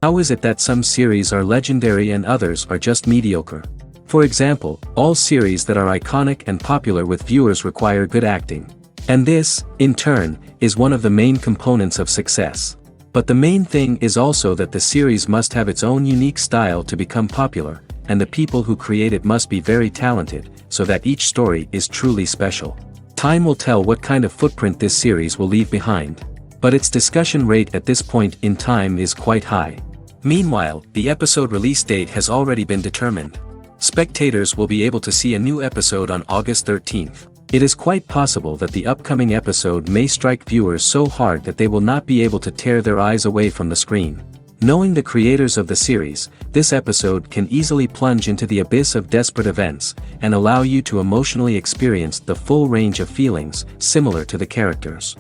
How is it that some series are legendary and others are just mediocre? For example, all series that are iconic and popular with viewers require good acting. And this, in turn, is one of the main components of success. But the main thing is also that the series must have its own unique style to become popular, and the people who create it must be very talented, so that each story is truly special. Time will tell what kind of footprint this series will leave behind. But its discussion rate at this point in time is quite high. Meanwhile, the episode release date has already been determined. Spectators will be able to see a new episode on August 13th. It is quite possible that the upcoming episode may strike viewers so hard that they will not be able to tear their eyes away from the screen. Knowing the creators of the series, this episode can easily plunge into the abyss of desperate events, and allow you to emotionally experience the full range of feelings, similar to the characters.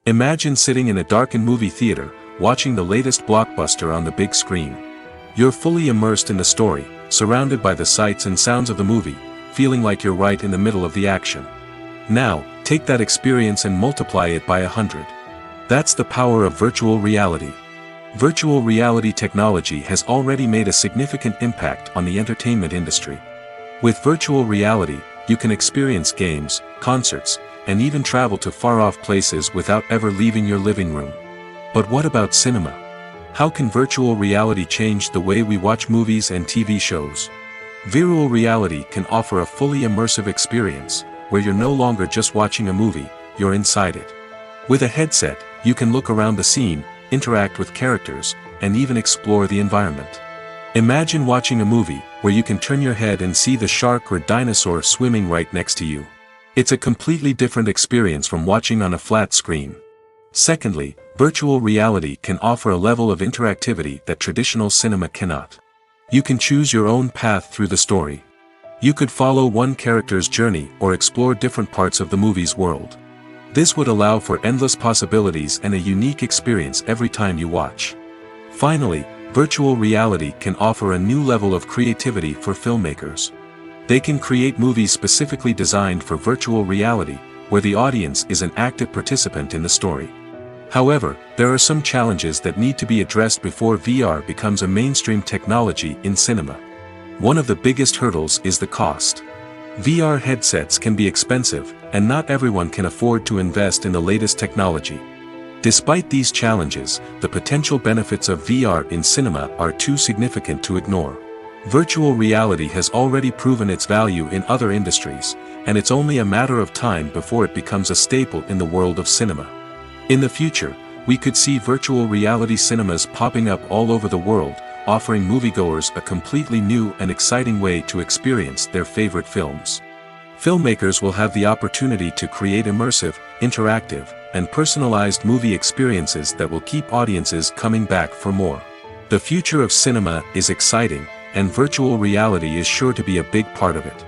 Imagine sitting in a darkened movie theater, watching the latest blockbuster on the big screen. You're fully immersed in the story, surrounded by the sights and sounds of the movie, feeling like you're right in the middle of the action. Now, take that experience and multiply it by 100. That's the power of virtual reality. Virtual reality technology has already made a significant impact on the entertainment industry. With virtual reality, you can experience games, concerts, and even travel to far-off places without ever leaving your living room. But what about cinema? How can virtual reality change the way we watch movies and TV shows? Virtual reality can offer a fully immersive experience, where you're no longer just watching a movie, you're inside it. With a headset, you can look around the scene, interact with characters, and even explore the environment. Imagine watching a movie, where you can turn your head and see the shark or dinosaur swimming right next to you. It's a completely different experience from watching on a flat screen. Secondly, virtual reality can offer a level of interactivity that traditional cinema cannot. You can choose your own path through the story. You could follow one character's journey or explore different parts of the movie's world. This would allow for endless possibilities and a unique experience every time you watch. Finally, virtual reality can offer a new level of creativity for filmmakers. They can create movies specifically designed for virtual reality, where the audience is an active participant in the story. However, there are some challenges that need to be addressed before VR becomes a mainstream technology in cinema. One of the biggest hurdles is the cost. VR headsets can be expensive, and not everyone can afford to invest in the latest technology. Despite these challenges, the potential benefits of VR in cinema are too significant to ignore. Virtual reality has already proven its value in other industries, and it's only a matter of time before it becomes a staple in the world of cinema. In the future, we could see virtual reality cinemas popping up all over the world, offering moviegoers a completely new and exciting way to experience their favorite films. Filmmakers will have the opportunity to create immersive, interactive, and personalized movie experiences that will keep audiences coming back for more. The future of cinema is exciting, and virtual reality is sure to be a big part of it.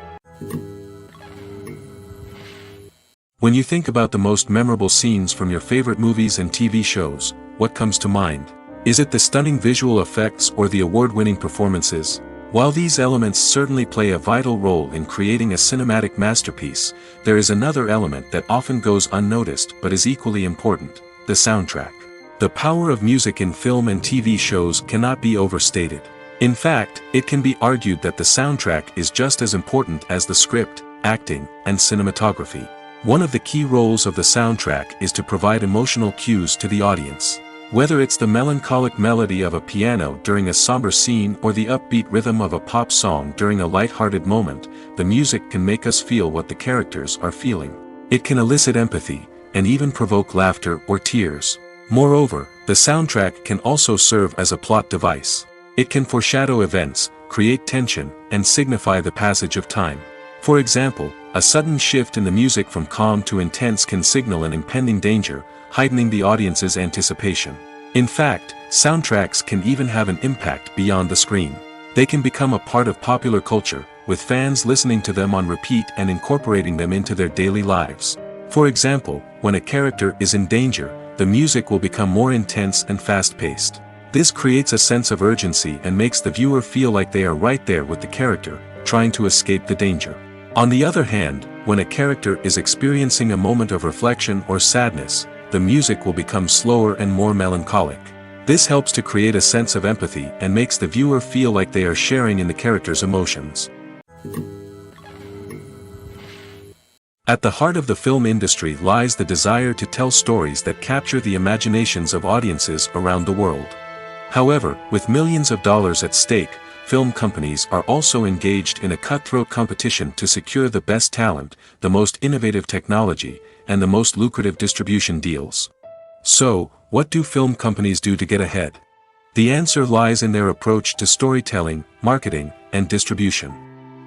When you think about the most memorable scenes from your favorite movies and TV shows, what comes to mind? Is it the stunning visual effects or the award-winning performances? While these elements certainly play a vital role in creating a cinematic masterpiece, there is another element that often goes unnoticed but is equally important: the soundtrack. The power of music in film and TV shows cannot be overstated. In fact, it can be argued that the soundtrack is just as important as the script, acting, and cinematography. One of the key roles of the soundtrack is to provide emotional cues to the audience. Whether it's the melancholic melody of a piano during a somber scene or the upbeat rhythm of a pop song during a light-hearted moment, the music can make us feel what the characters are feeling. It can elicit empathy, and even provoke laughter or tears. Moreover, the soundtrack can also serve as a plot device. It can foreshadow events, create tension, and signify the passage of time. For example, a sudden shift in the music from calm to intense can signal an impending danger, heightening the audience's anticipation. In fact, soundtracks can even have an impact beyond the screen. They can become a part of popular culture, with fans listening to them on repeat and incorporating them into their daily lives. For example, when a character is in danger, the music will become more intense and fast-paced. This creates a sense of urgency and makes the viewer feel like they are right there with the character, trying to escape the danger. On the other hand, when a character is experiencing a moment of reflection or sadness, the music will become slower and more melancholic. This helps to create a sense of empathy and makes the viewer feel like they are sharing in the character's emotions. At the heart of the film industry lies the desire to tell stories that capture the imaginations of audiences around the world. However, with millions of dollars at stake, film companies are also engaged in a cutthroat competition to secure the best talent, the most innovative technology, and the most lucrative distribution deals. So, what do film companies do to get ahead? The answer lies in their approach to storytelling, marketing, and distribution.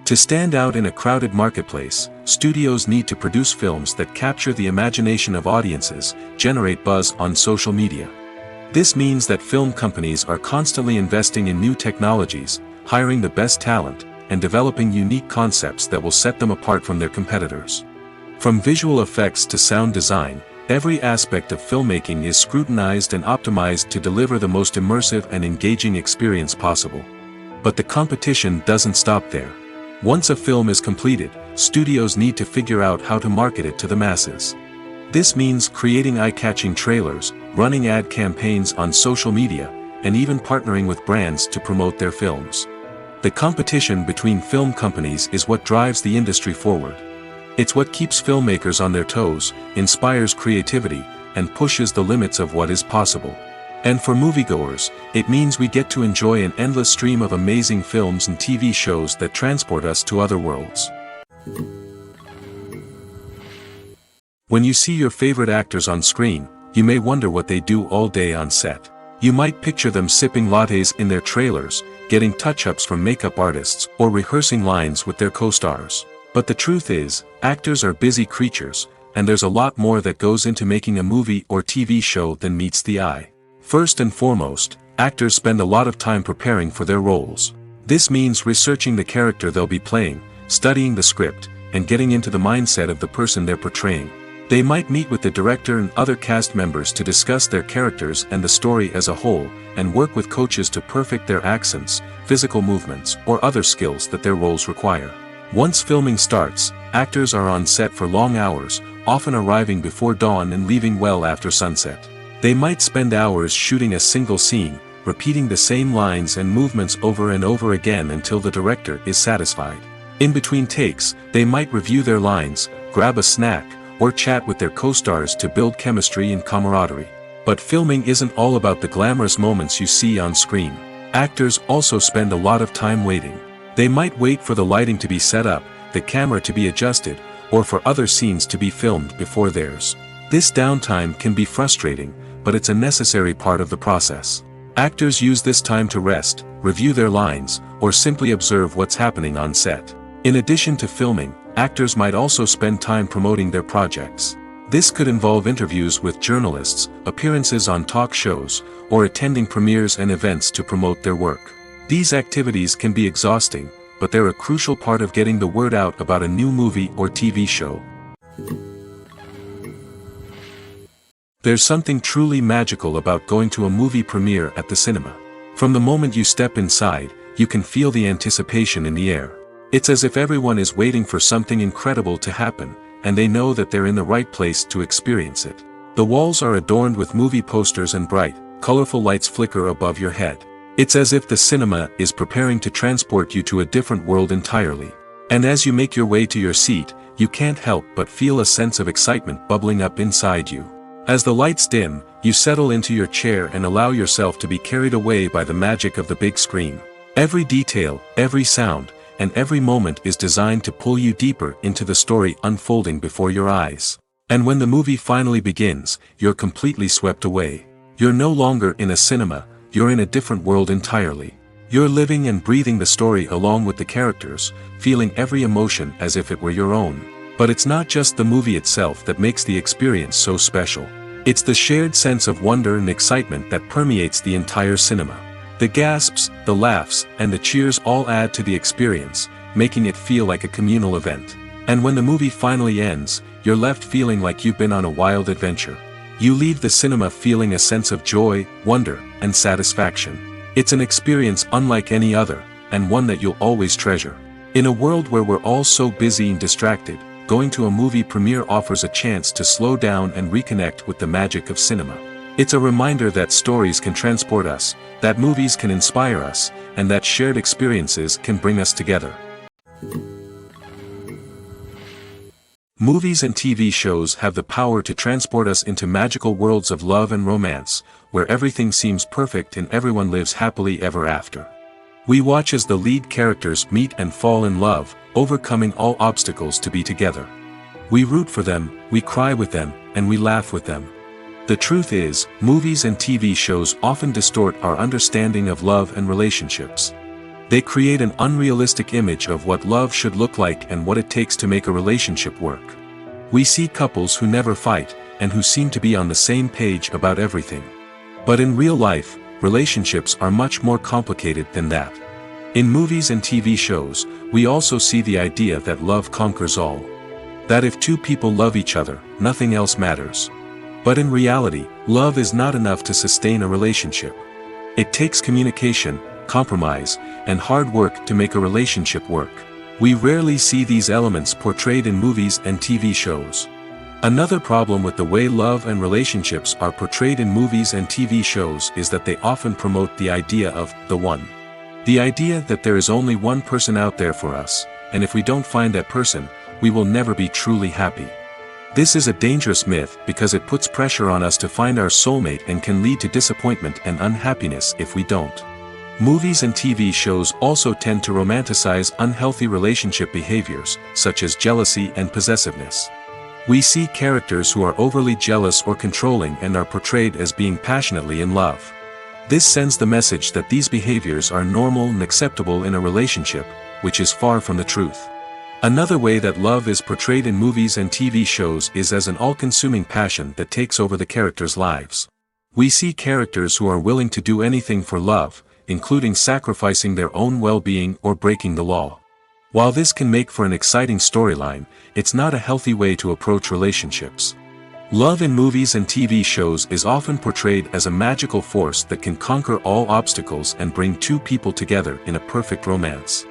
To stand out in a crowded marketplace, studios need to produce films that capture the imagination of audiences, generate buzz on social media. This means that film companies are constantly investing in new technologies, hiring the best talent, and developing unique concepts that will set them apart from their competitors. From visual effects to sound design, every aspect of filmmaking is scrutinized and optimized to deliver the most immersive and engaging experience possible. But the competition doesn't stop there. Once a film is completed, studios need to figure out how to market it to the masses. This means creating eye-catching trailers, running ad campaigns on social media, and even partnering with brands to promote their films. The competition between film companies is what drives the industry forward. It's what keeps filmmakers on their toes, inspires creativity, and pushes the limits of what is possible. And for moviegoers, it means we get to enjoy an endless stream of amazing films and TV shows that transport us to other worlds. When you see your favorite actors on screen, you may wonder what they do all day on set. You might picture them sipping lattes in their trailers, getting touch-ups from makeup artists, or rehearsing lines with their co-stars. But the truth is, actors are busy creatures, and there's a lot more that goes into making a movie or TV show than meets the eye. First and foremost, actors spend a lot of time preparing for their roles. This means researching the character they'll be playing, studying the script, and getting into the mindset of the person they're portraying. They might meet with the director and other cast members to discuss their characters and the story as a whole, and work with coaches to perfect their accents, physical movements, or other skills that their roles require. Once filming starts, actors are on set for long hours, often arriving before dawn and leaving well after sunset. They might spend hours shooting a single scene, repeating the same lines and movements over and over again until the director is satisfied. In between takes, they might review their lines, grab a snack, or chat with their co-stars to build chemistry and camaraderie. But filming isn't all about the glamorous moments you see on screen. Actors also spend a lot of time waiting. They might wait for the lighting to be set up, the camera to be adjusted, or for other scenes to be filmed before theirs. This downtime can be frustrating, but it's a necessary part of the process. Actors use this time to rest, review their lines, or simply observe what's happening on set. In addition to filming, actors might also spend time promoting their projects. This could involve interviews with journalists, appearances on talk shows, or attending premieres and events to promote their work. These activities can be exhausting, but they're a crucial part of getting the word out about a new movie or TV show. There's something truly magical about going to a movie premiere at the cinema. From the moment you step inside, you can feel the anticipation in the air. It's as if everyone is waiting for something incredible to happen, and they know that they're in the right place to experience it. The walls are adorned with movie posters and bright, colorful lights flicker above your head. It's as if the cinema is preparing to transport you to a different world entirely. And as you make your way to your seat, you can't help but feel a sense of excitement bubbling up inside you. As the lights dim, you settle into your chair and allow yourself to be carried away by the magic of the big screen. Every detail, every sound, and every moment is designed to pull you deeper into the story unfolding before your eyes. And when the movie finally begins, you're completely swept away. You're no longer in a cinema, you're in a different world entirely. You're living and breathing the story along with the characters, feeling every emotion as if it were your own. But it's not just the movie itself that makes the experience so special. It's the shared sense of wonder and excitement that permeates the entire cinema. The gasps, the laughs, and the cheers all add to the experience, making it feel like a communal event. And when the movie finally ends, you're left feeling like you've been on a wild adventure. You leave the cinema feeling a sense of joy, wonder, and satisfaction. It's an experience unlike any other, and one that you'll always treasure. In a world where we're all so busy and distracted, going to a movie premiere offers a chance to slow down and reconnect with the magic of cinema. It's a reminder that stories can transport us, that movies can inspire us, and that shared experiences can bring us together. Movies and TV shows have the power to transport us into magical worlds of love and romance, where everything seems perfect and everyone lives happily ever after. We watch as the lead characters meet and fall in love, overcoming all obstacles to be together. We root for them, we cry with them, and we laugh with them. The truth is, movies and TV shows often distort our understanding of love and relationships. They create an unrealistic image of what love should look like and what it takes to make a relationship work. We see couples who never fight, and who seem to be on the same page about everything. But in real life, relationships are much more complicated than that. In movies and TV shows, we also see the idea that love conquers all. That if two people love each other, nothing else matters. But in reality, love is not enough to sustain a relationship. It takes communication, compromise, and hard work to make a relationship work. We rarely see these elements portrayed in movies and TV shows. Another problem with the way love and relationships are portrayed in movies and TV shows is that they often promote the idea of the one. The idea that there is only one person out there for us, and if we don't find that person, we will never be truly happy. This is a dangerous myth because it puts pressure on us to find our soulmate and can lead to disappointment and unhappiness if we don't. Movies and TV shows also tend to romanticize unhealthy relationship behaviors, such as jealousy and possessiveness. We see characters who are overly jealous or controlling and are portrayed as being passionately in love. This sends the message that these behaviors are normal and acceptable in a relationship, which is far from the truth. Another way that love is portrayed in movies and TV shows is as an all-consuming passion that takes over the characters' lives. We see characters who are willing to do anything for love, including sacrificing their own well-being or breaking the law. While this can make for an exciting storyline, it's not a healthy way to approach relationships. Love in movies and TV shows is often portrayed as a magical force that can conquer all obstacles and bring two people together in a perfect romance.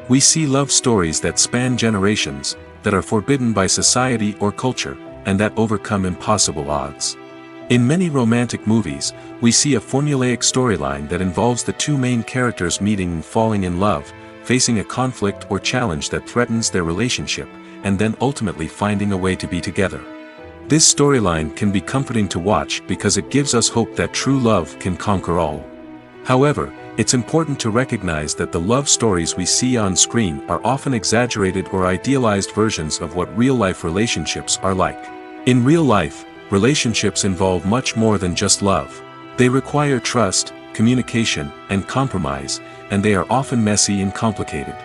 We see love stories that span generations, that are forbidden by society or culture, and that overcome impossible odds. In many romantic movies, we see a formulaic storyline that involves the two main characters meeting and falling in love, facing a conflict or challenge that threatens their relationship, and then ultimately finding a way to be together. This storyline can be comforting to watch because it gives us hope that true love can conquer all. However, it's important to recognize that the love stories we see on screen are often exaggerated or idealized versions of what real-life relationships are like. In real life, relationships involve much more than just love. They require trust, communication, and compromise, and they are often messy and complicated.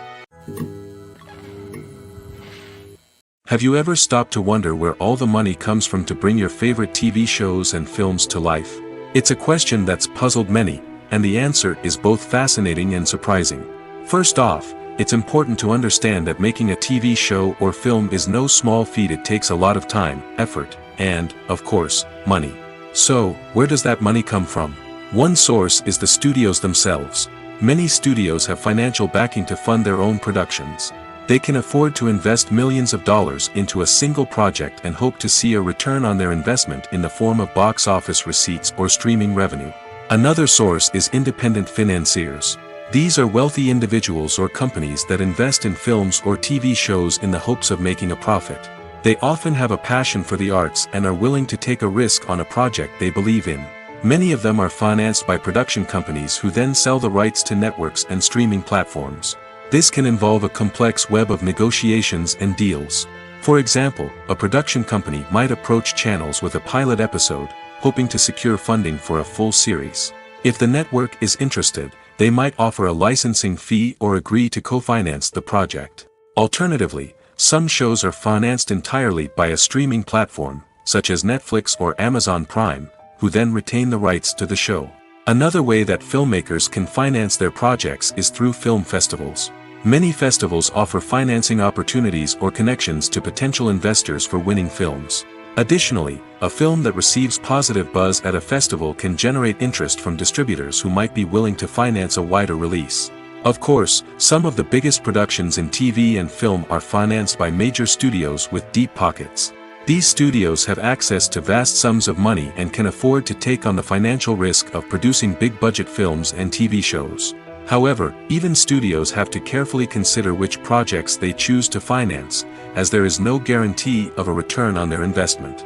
Have you ever stopped to wonder where all the money comes from to bring your favorite TV shows and films to life? It's a question that's puzzled many, and the answer is both fascinating and surprising. First off, it's important to understand that making a TV show or film is no small feat. It takes a lot of time, effort, and, of course, money. So, where does that money come from? One source is the studios themselves. Many studios have financial backing to fund their own productions. They can afford to invest millions of dollars into a single project and hope to see a return on their investment in the form of box office receipts or streaming revenue. Another source is independent financiers. These are wealthy individuals or companies that invest in films or TV shows in the hopes of making a profit. They often have a passion for the arts and are willing to take a risk on a project they believe in. Many of them are financed by production companies who then sell the rights to networks and streaming platforms. This can involve a complex web of negotiations and deals. For example, a production company might approach channels with a pilot episode, hoping to secure funding for a full series. If the network is interested, they might offer a licensing fee or agree to co-finance the project. Alternatively, some shows are financed entirely by a streaming platform, such as Netflix or Amazon Prime, who then retain the rights to the show. Another way that filmmakers can finance their projects is through film festivals. Many festivals offer financing opportunities or connections to potential investors for winning films. Additionally, a film that receives positive buzz at a festival can generate interest from distributors who might be willing to finance a wider release. Of course, some of the biggest productions in TV and film are financed by major studios with deep pockets. These studios have access to vast sums of money and can afford to take on the financial risk of producing big-budget films and TV shows. However, even studios have to carefully consider which projects they choose to finance, as there is no guarantee of a return on their investment.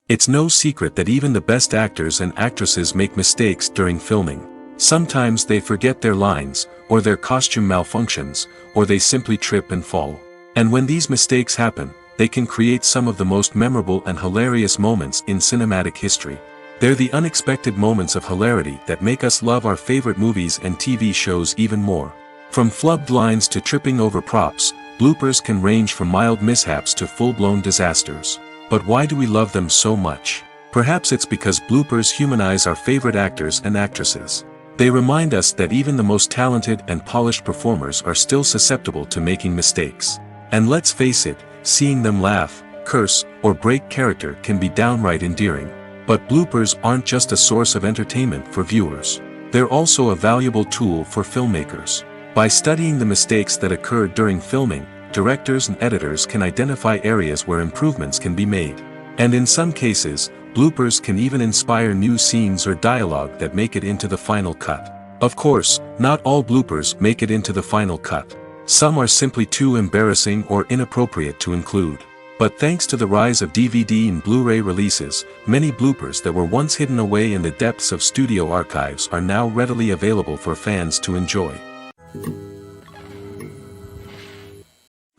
It's no secret that even the best actors and actresses make mistakes during filming. Sometimes they forget their lines, or their costume malfunctions, or they simply trip and fall. And when these mistakes happen, they can create some of the most memorable and hilarious moments in cinematic history. They're the unexpected moments of hilarity that make us love our favorite movies and TV shows even more. From flubbed lines to tripping over props, bloopers can range from mild mishaps to full-blown disasters. But why do we love them so much? Perhaps it's because bloopers humanize our favorite actors and actresses. They remind us that even the most talented and polished performers are still susceptible to making mistakes. And let's face it, seeing them laugh, curse, or break character can be downright endearing. But bloopers aren't just a source of entertainment for viewers. They're also a valuable tool for filmmakers. By studying the mistakes that occurred during filming, directors and editors can identify areas where improvements can be made. And in some cases, bloopers can even inspire new scenes or dialogue that make it into the final cut. Of course, not all bloopers make it into the final cut. Some are simply too embarrassing or inappropriate to include. But thanks to the rise of DVD and Blu-ray releases, many bloopers that were once hidden away in the depths of studio archives are now readily available for fans to enjoy.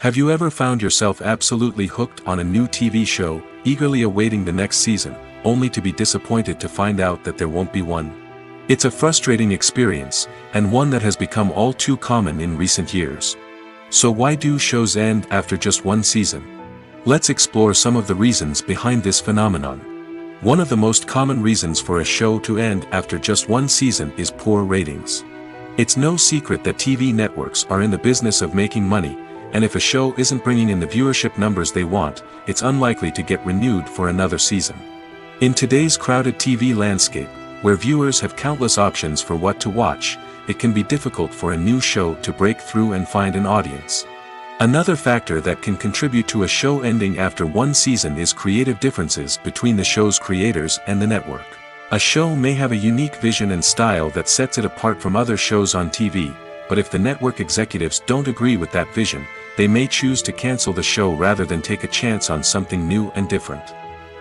Have you ever found yourself absolutely hooked on a new TV show, eagerly awaiting the next season, only to be disappointed to find out that there won't be one? It's a frustrating experience, and one that has become all too common in recent years. So why do shows end after just one season? Let's explore some of the reasons behind this phenomenon. One of the most common reasons for a show to end after just one season is poor ratings. It's no secret that TV networks are in the business of making money, and if a show isn't bringing in the viewership numbers they want, it's unlikely to get renewed for another season. In today's crowded TV landscape, where viewers have countless options for what to watch, it can be difficult for a new show to break through and find an audience. Another factor that can contribute to a show ending after one season is creative differences between the show's creators and the network. A show may have a unique vision and style that sets it apart from other shows on TV, but if the network executives don't agree with that vision, they may choose to cancel the show rather than take a chance on something new and different.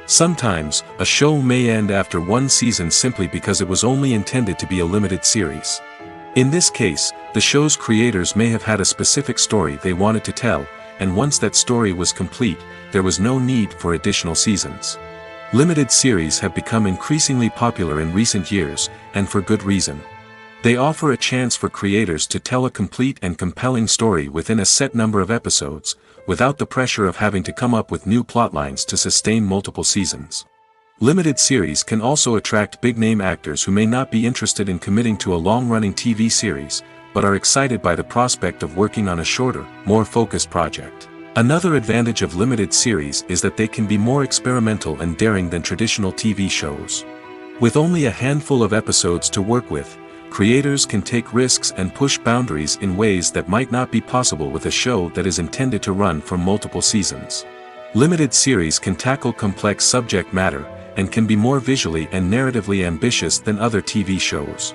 Sometimes, a show may end after one season simply because it was only intended to be a limited series. In this case, the show's creators may have had a specific story they wanted to tell, and once that story was complete, there was no need for additional seasons. Limited series have become increasingly popular in recent years, and for good reason. They offer a chance for creators to tell a complete and compelling story within a set number of episodes, without the pressure of having to come up with new plotlines to sustain multiple seasons. Limited series can also attract big-name actors who may not be interested in committing to a long-running TV series, but are excited by the prospect of working on a shorter, more focused project. Another advantage of limited series is that they can be more experimental and daring than traditional TV shows. With only a handful of episodes to work with, creators can take risks and push boundaries in ways that might not be possible with a show that is intended to run for multiple seasons. Limited series can tackle complex subject matter, and can be more visually and narratively ambitious than other TV shows.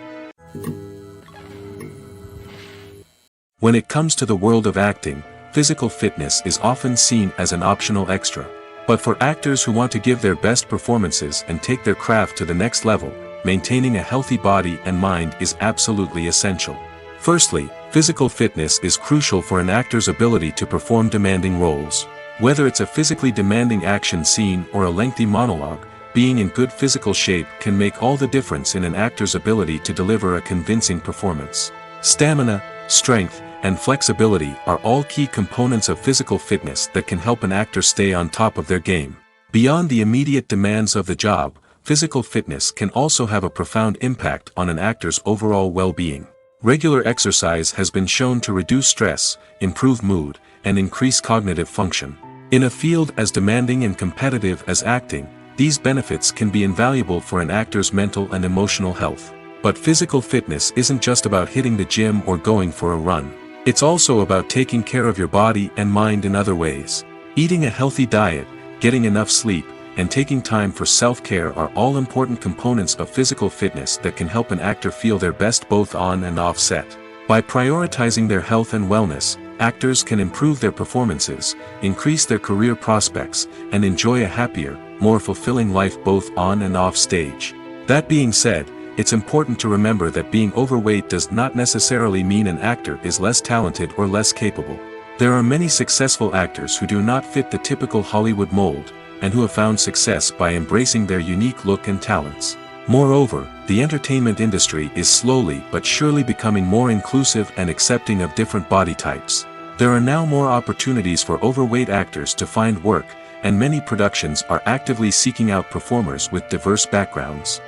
When it comes to the world of acting, physical fitness is often seen as an optional extra. But for actors who want to give their best performances and take their craft to the next level, maintaining a healthy body and mind is absolutely essential. Firstly, physical fitness is crucial for an actor's ability to perform demanding roles. Whether it's a physically demanding action scene or a lengthy monologue, being in good physical shape can make all the difference in an actor's ability to deliver a convincing performance. Stamina, strength, and flexibility are all key components of physical fitness that can help an actor stay on top of their game. Beyond the immediate demands of the job, physical fitness can also have a profound impact on an actor's overall well-being. Regular exercise has been shown to reduce stress, improve mood, and increase cognitive function. In a field as demanding and competitive as acting, these benefits can be invaluable for an actor's mental and emotional health. But physical fitness isn't just about hitting the gym or going for a run. It's also about taking care of your body and mind in other ways. Eating a healthy diet, getting enough sleep, and taking time for self-care are all important components of physical fitness that can help an actor feel their best both on and off set. By prioritizing their health and wellness, actors can improve their performances, increase their career prospects, and enjoy a happier, more fulfilling life both on and off stage. That being said, it's important to remember that being overweight does not necessarily mean an actor is less talented or less capable. There are many successful actors who do not fit the typical Hollywood mold, and who have found success by embracing their unique look and talents. Moreover, the entertainment industry is slowly but surely becoming more inclusive and accepting of different body types. There are now more opportunities for overweight actors to find work, and many productions are actively seeking out performers with diverse backgrounds.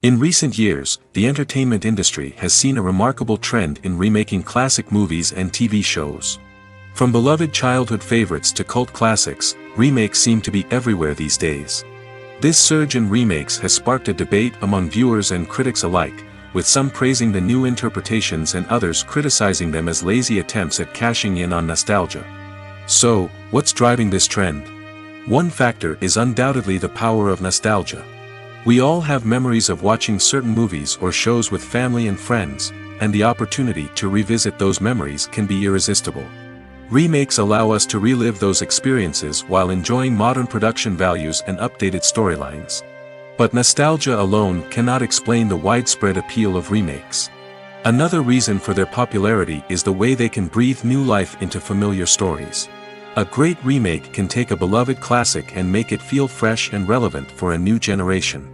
In recent years, the entertainment industry has seen a remarkable trend in remaking classic movies and TV shows. From beloved childhood favorites to cult classics, remakes seem to be everywhere these days. This surge in remakes has sparked a debate among viewers and critics alike, with some praising the new interpretations and others criticizing them as lazy attempts at cashing in on nostalgia. So, what's driving this trend? One factor is undoubtedly the power of nostalgia. We all have memories of watching certain movies or shows with family and friends, and the opportunity to revisit those memories can be irresistible. Remakes allow us to relive those experiences while enjoying modern production values and updated storylines. But nostalgia alone cannot explain the widespread appeal of remakes. Another reason for their popularity is the way they can breathe new life into familiar stories. A great remake can take a beloved classic and make it feel fresh and relevant for a new generation.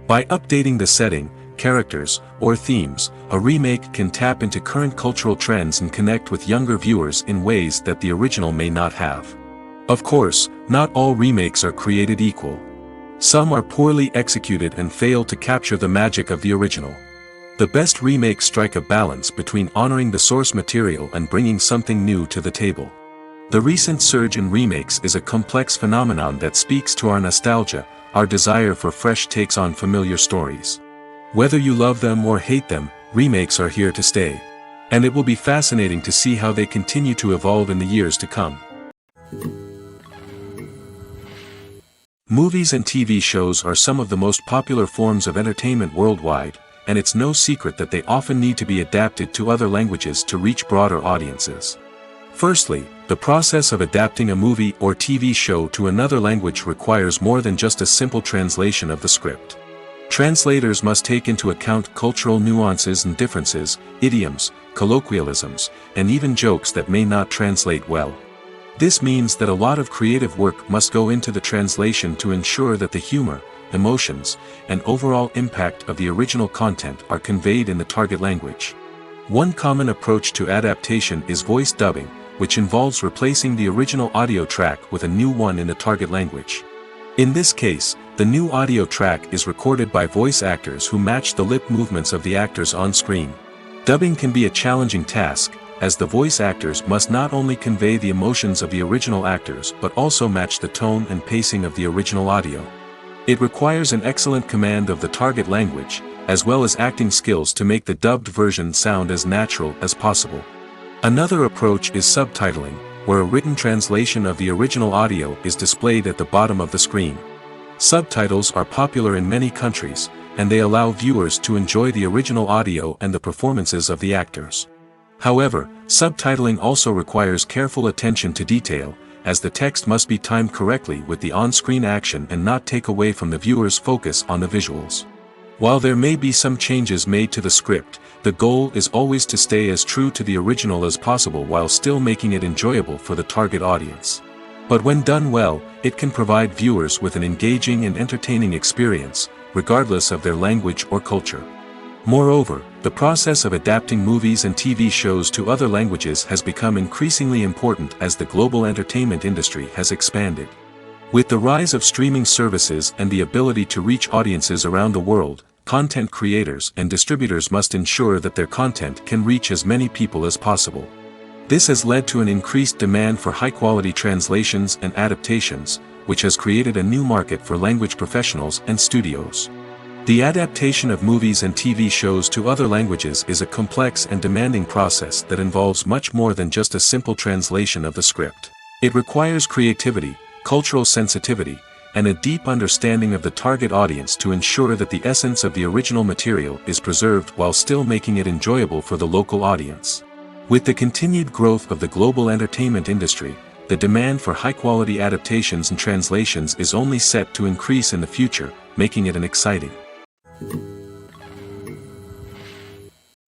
By updating the setting, characters, or themes, a remake can tap into current cultural trends and connect with younger viewers in ways that the original may not have. Of course, not all remakes are created equal. Some are poorly executed and fail to capture the magic of the original. The best remakes strike a balance between honoring the source material and bringing something new to the table. The recent surge in remakes is a complex phenomenon that speaks to our nostalgia, our desire for fresh takes on familiar stories. Whether you love them or hate them, remakes are here to stay. And it will be fascinating to see how they continue to evolve in the years to come. Movies and TV shows are some of the most popular forms of entertainment worldwide, and it's no secret that they often need to be adapted to other languages to reach broader audiences. Firstly, the process of adapting a movie or TV show to another language requires more than just a simple translation of the script. Translators must take into account cultural nuances and differences, idioms, colloquialisms, and even jokes that may not translate well. This means that a lot of creative work must go into the translation to ensure that the humor, emotions, and overall impact of the original content are conveyed in the target language. One common approach to adaptation is voice dubbing, which involves replacing the original audio track with a new one in the target language. In this case, the new audio track is recorded by voice actors who match the lip movements of the actors on screen. Dubbing can be a challenging task, as the voice actors must not only convey the emotions of the original actors but also match the tone and pacing of the original audio. It requires an excellent command of the target language, as well as acting skills to make the dubbed version sound as natural as possible. Another approach is subtitling, where a written translation of the original audio is displayed at the bottom of the screen. Subtitles are popular in many countries, and they allow viewers to enjoy the original audio and the performances of the actors. However, subtitling also requires careful attention to detail, as the text must be timed correctly with the on-screen action and not take away from the viewer's focus on the visuals. While there may be some changes made to the script, the goal is always to stay as true to the original as possible while still making it enjoyable for the target audience. But when done well, it can provide viewers with an engaging and entertaining experience, regardless of their language or culture. Moreover, the process of adapting movies and TV shows to other languages has become increasingly important as the global entertainment industry has expanded. With the rise of streaming services and the ability to reach audiences around the world, content creators and distributors must ensure that their content can reach as many people as possible. This has led to an increased demand for high-quality translations and adaptations, which has created a new market for language professionals and studios. The adaptation of movies and TV shows to other languages is a complex and demanding process that involves much more than just a simple translation of the script. It requires creativity, cultural sensitivity, and a deep understanding of the target audience to ensure that the essence of the original material is preserved while still making it enjoyable for the local audience. With the continued growth of the global entertainment industry, the demand for high-quality adaptations and translations is only set to increase in the future, making it an exciting.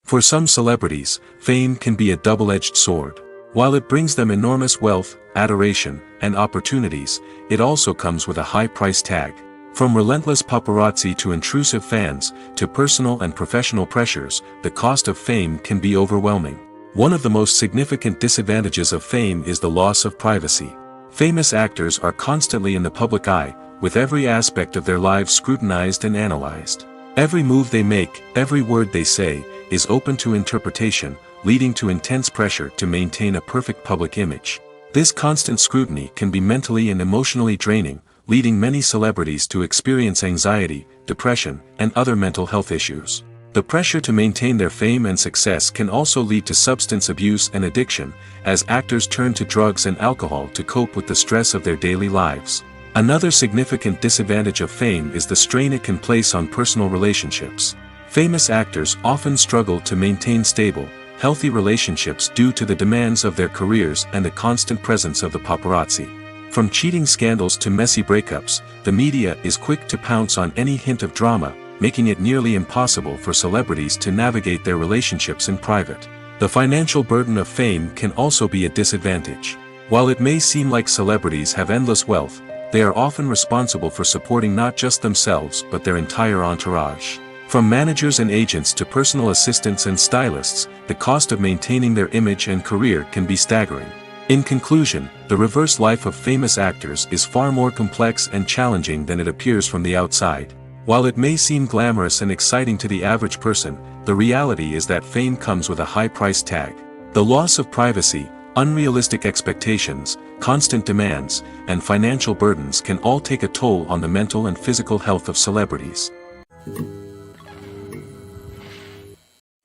For some celebrities, fame can be a double-edged sword. While it brings them enormous wealth, adoration, and opportunities, it also comes with a high price tag. From relentless paparazzi to intrusive fans, to personal and professional pressures, the cost of fame can be overwhelming. One of the most significant disadvantages of fame is the loss of privacy. Famous actors are constantly in the public eye, with every aspect of their lives scrutinized and analyzed. Every move they make, every word they say, is open to interpretation, leading to intense pressure to maintain a perfect public image. This constant scrutiny can be mentally and emotionally draining, leading many celebrities to experience anxiety, depression, and other mental health issues. The pressure to maintain their fame and success can also lead to substance abuse and addiction, as actors turn to drugs and alcohol to cope with the stress of their daily lives. Another significant disadvantage of fame is the strain it can place on personal relationships. Famous actors often struggle to maintain stable, healthy relationships due to the demands of their careers and the constant presence of the paparazzi. From cheating scandals to messy breakups, the media is quick to pounce on any hint of drama, making it nearly impossible for celebrities to navigate their relationships in private. The financial burden of fame can also be a disadvantage. While it may seem like celebrities have endless wealth, they are often responsible for supporting not just themselves but their entire entourage. From managers and agents to personal assistants and stylists, the cost of maintaining their image and career can be staggering. In conclusion, the reverse life of famous actors is far more complex and challenging than it appears from the outside. While it may seem glamorous and exciting to the average person, the reality is that fame comes with a high price tag. The loss of privacy, unrealistic expectations, constant demands, and financial burdens can all take a toll on the mental and physical health of celebrities.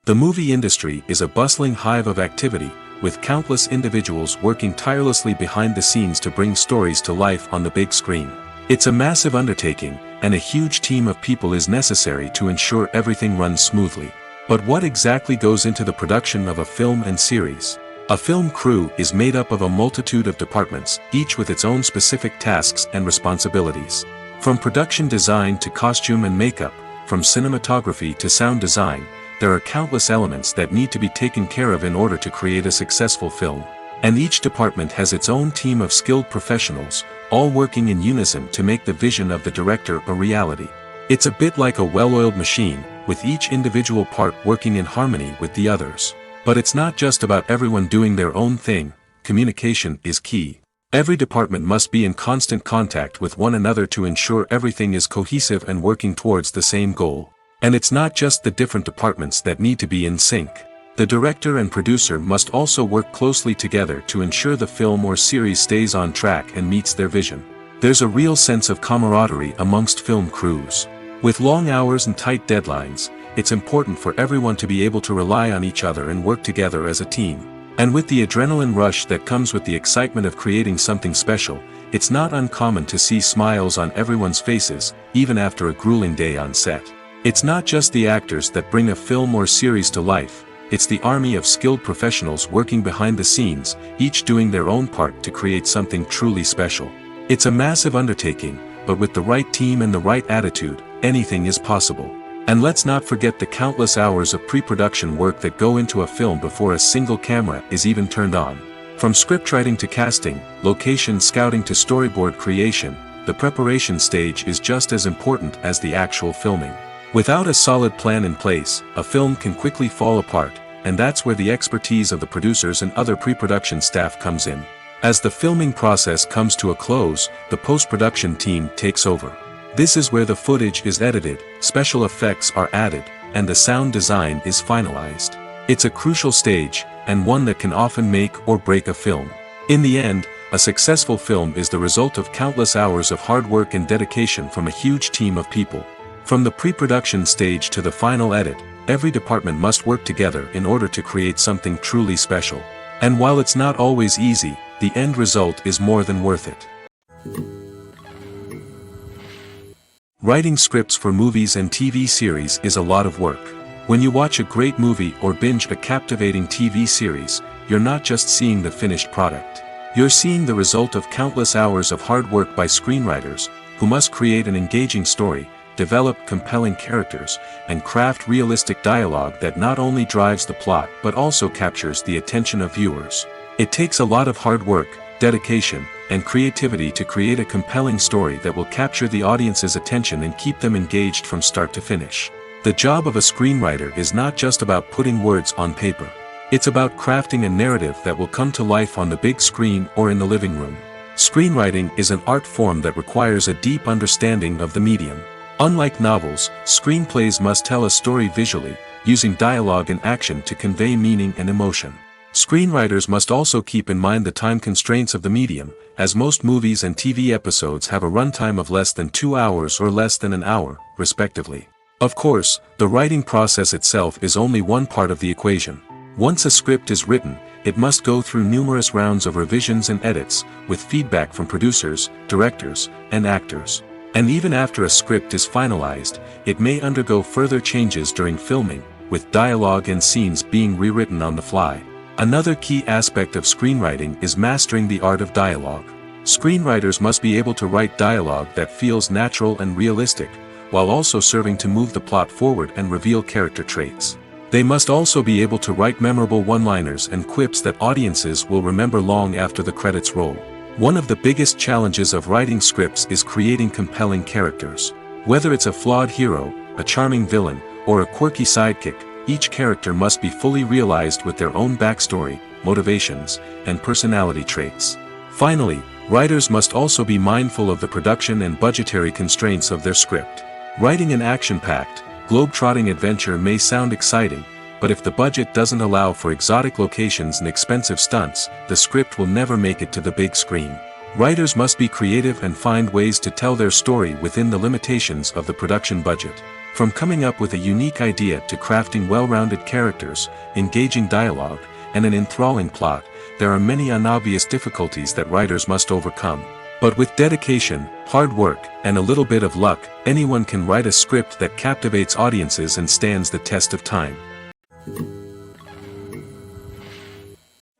The movie industry is a bustling hive of activity, with countless individuals working tirelessly behind the scenes to bring stories to life on the big screen. It's a massive undertaking, and a huge team of people is necessary to ensure everything runs smoothly. But what exactly goes into the production of a film and series? A film crew is made up of a multitude of departments, each with its own specific tasks and responsibilities. From production design to costume and makeup, from cinematography to sound design, there are countless elements that need to be taken care of in order to create a successful film. And each department has its own team of skilled professionals, all working in unison to make the vision of the director a reality. It's a bit like a well-oiled machine, with each individual part working in harmony with the others. But it's not just about everyone doing their own thing. Communication is key. Every department must be in constant contact with one another to ensure everything is cohesive and working towards the same goal. And it's not just the different departments that need to be in sync. The director and producer must also work closely together to ensure the film or series stays on track and meets their vision. There's a real sense of camaraderie amongst film crews. With long hours and tight deadlines, it's important for everyone to be able to rely on each other and work together as a team. And with the adrenaline rush that comes with the excitement of creating something special, it's not uncommon to see smiles on everyone's faces, even after a grueling day on set. It's not just the actors that bring a film or series to life. It's the army of skilled professionals working behind the scenes, each doing their own part to create something truly special. It's a massive undertaking, but with the right team and the right attitude, anything is possible. And let's not forget the countless hours of pre-production work that go into a film before a single camera is even turned on. From scriptwriting to casting, location scouting to storyboard creation, the preparation stage is just as important as the actual filming. Without a solid plan in place, a film can quickly fall apart, and that's where the expertise of the producers and other pre-production staff comes in. As the filming process comes to a close, the post-production team takes over. This is where the footage is edited, special effects are added, and the sound design is finalized. It's a crucial stage, and one that can often make or break a film. In the end, a successful film is the result of countless hours of hard work and dedication from a huge team of people. From the pre-production stage to the final edit, every department must work together in order to create something truly special. And while it's not always easy, the end result is more than worth it. Writing scripts for movies and TV series is a lot of work. When you watch a great movie or binge a captivating TV series, you're not just seeing the finished product. You're seeing the result of countless hours of hard work by screenwriters, who must create an engaging story, develop compelling characters, and craft realistic dialogue that not only drives the plot but also captures the attention of viewers. It takes a lot of hard work, dedication, and creativity to create a compelling story that will capture the audience's attention and keep them engaged from start to finish. The job of a screenwriter is not just about putting words on paper. It's about crafting a narrative that will come to life on the big screen or in the living room. Screenwriting is an art form that requires a deep understanding of the medium. Unlike novels, screenplays must tell a story visually, using dialogue and action to convey meaning and emotion. Screenwriters must also keep in mind the time constraints of the medium, as most movies and TV episodes have a runtime of less than 2 hours or less than an hour, respectively. Of course, the writing process itself is only one part of the equation. Once a script is written, it must go through numerous rounds of revisions and edits, with feedback from producers, directors, and actors. And even after a script is finalized, it may undergo further changes during filming, with dialogue and scenes being rewritten on the fly. Another key aspect of screenwriting is mastering the art of dialogue. Screenwriters must be able to write dialogue that feels natural and realistic, while also serving to move the plot forward and reveal character traits. They must also be able to write memorable one-liners and quips that audiences will remember long after the credits roll. One of the biggest challenges of writing scripts is creating compelling characters. Whether it's a flawed hero, a charming villain, or a quirky sidekick, each character must be fully realized with their own backstory, motivations, and personality traits. Finally, writers must also be mindful of the production and budgetary constraints of their script. Writing an action-packed, globe-trotting adventure may sound exciting, but if the budget doesn't allow for exotic locations and expensive stunts, the script will never make it to the big screen. Writers must be creative and find ways to tell their story within the limitations of the production budget. From coming up with a unique idea to crafting well-rounded characters, engaging dialogue, and an enthralling plot, there are many unobvious difficulties that writers must overcome. But with dedication, hard work, and a little bit of luck, anyone can write a script that captivates audiences and stands the test of time.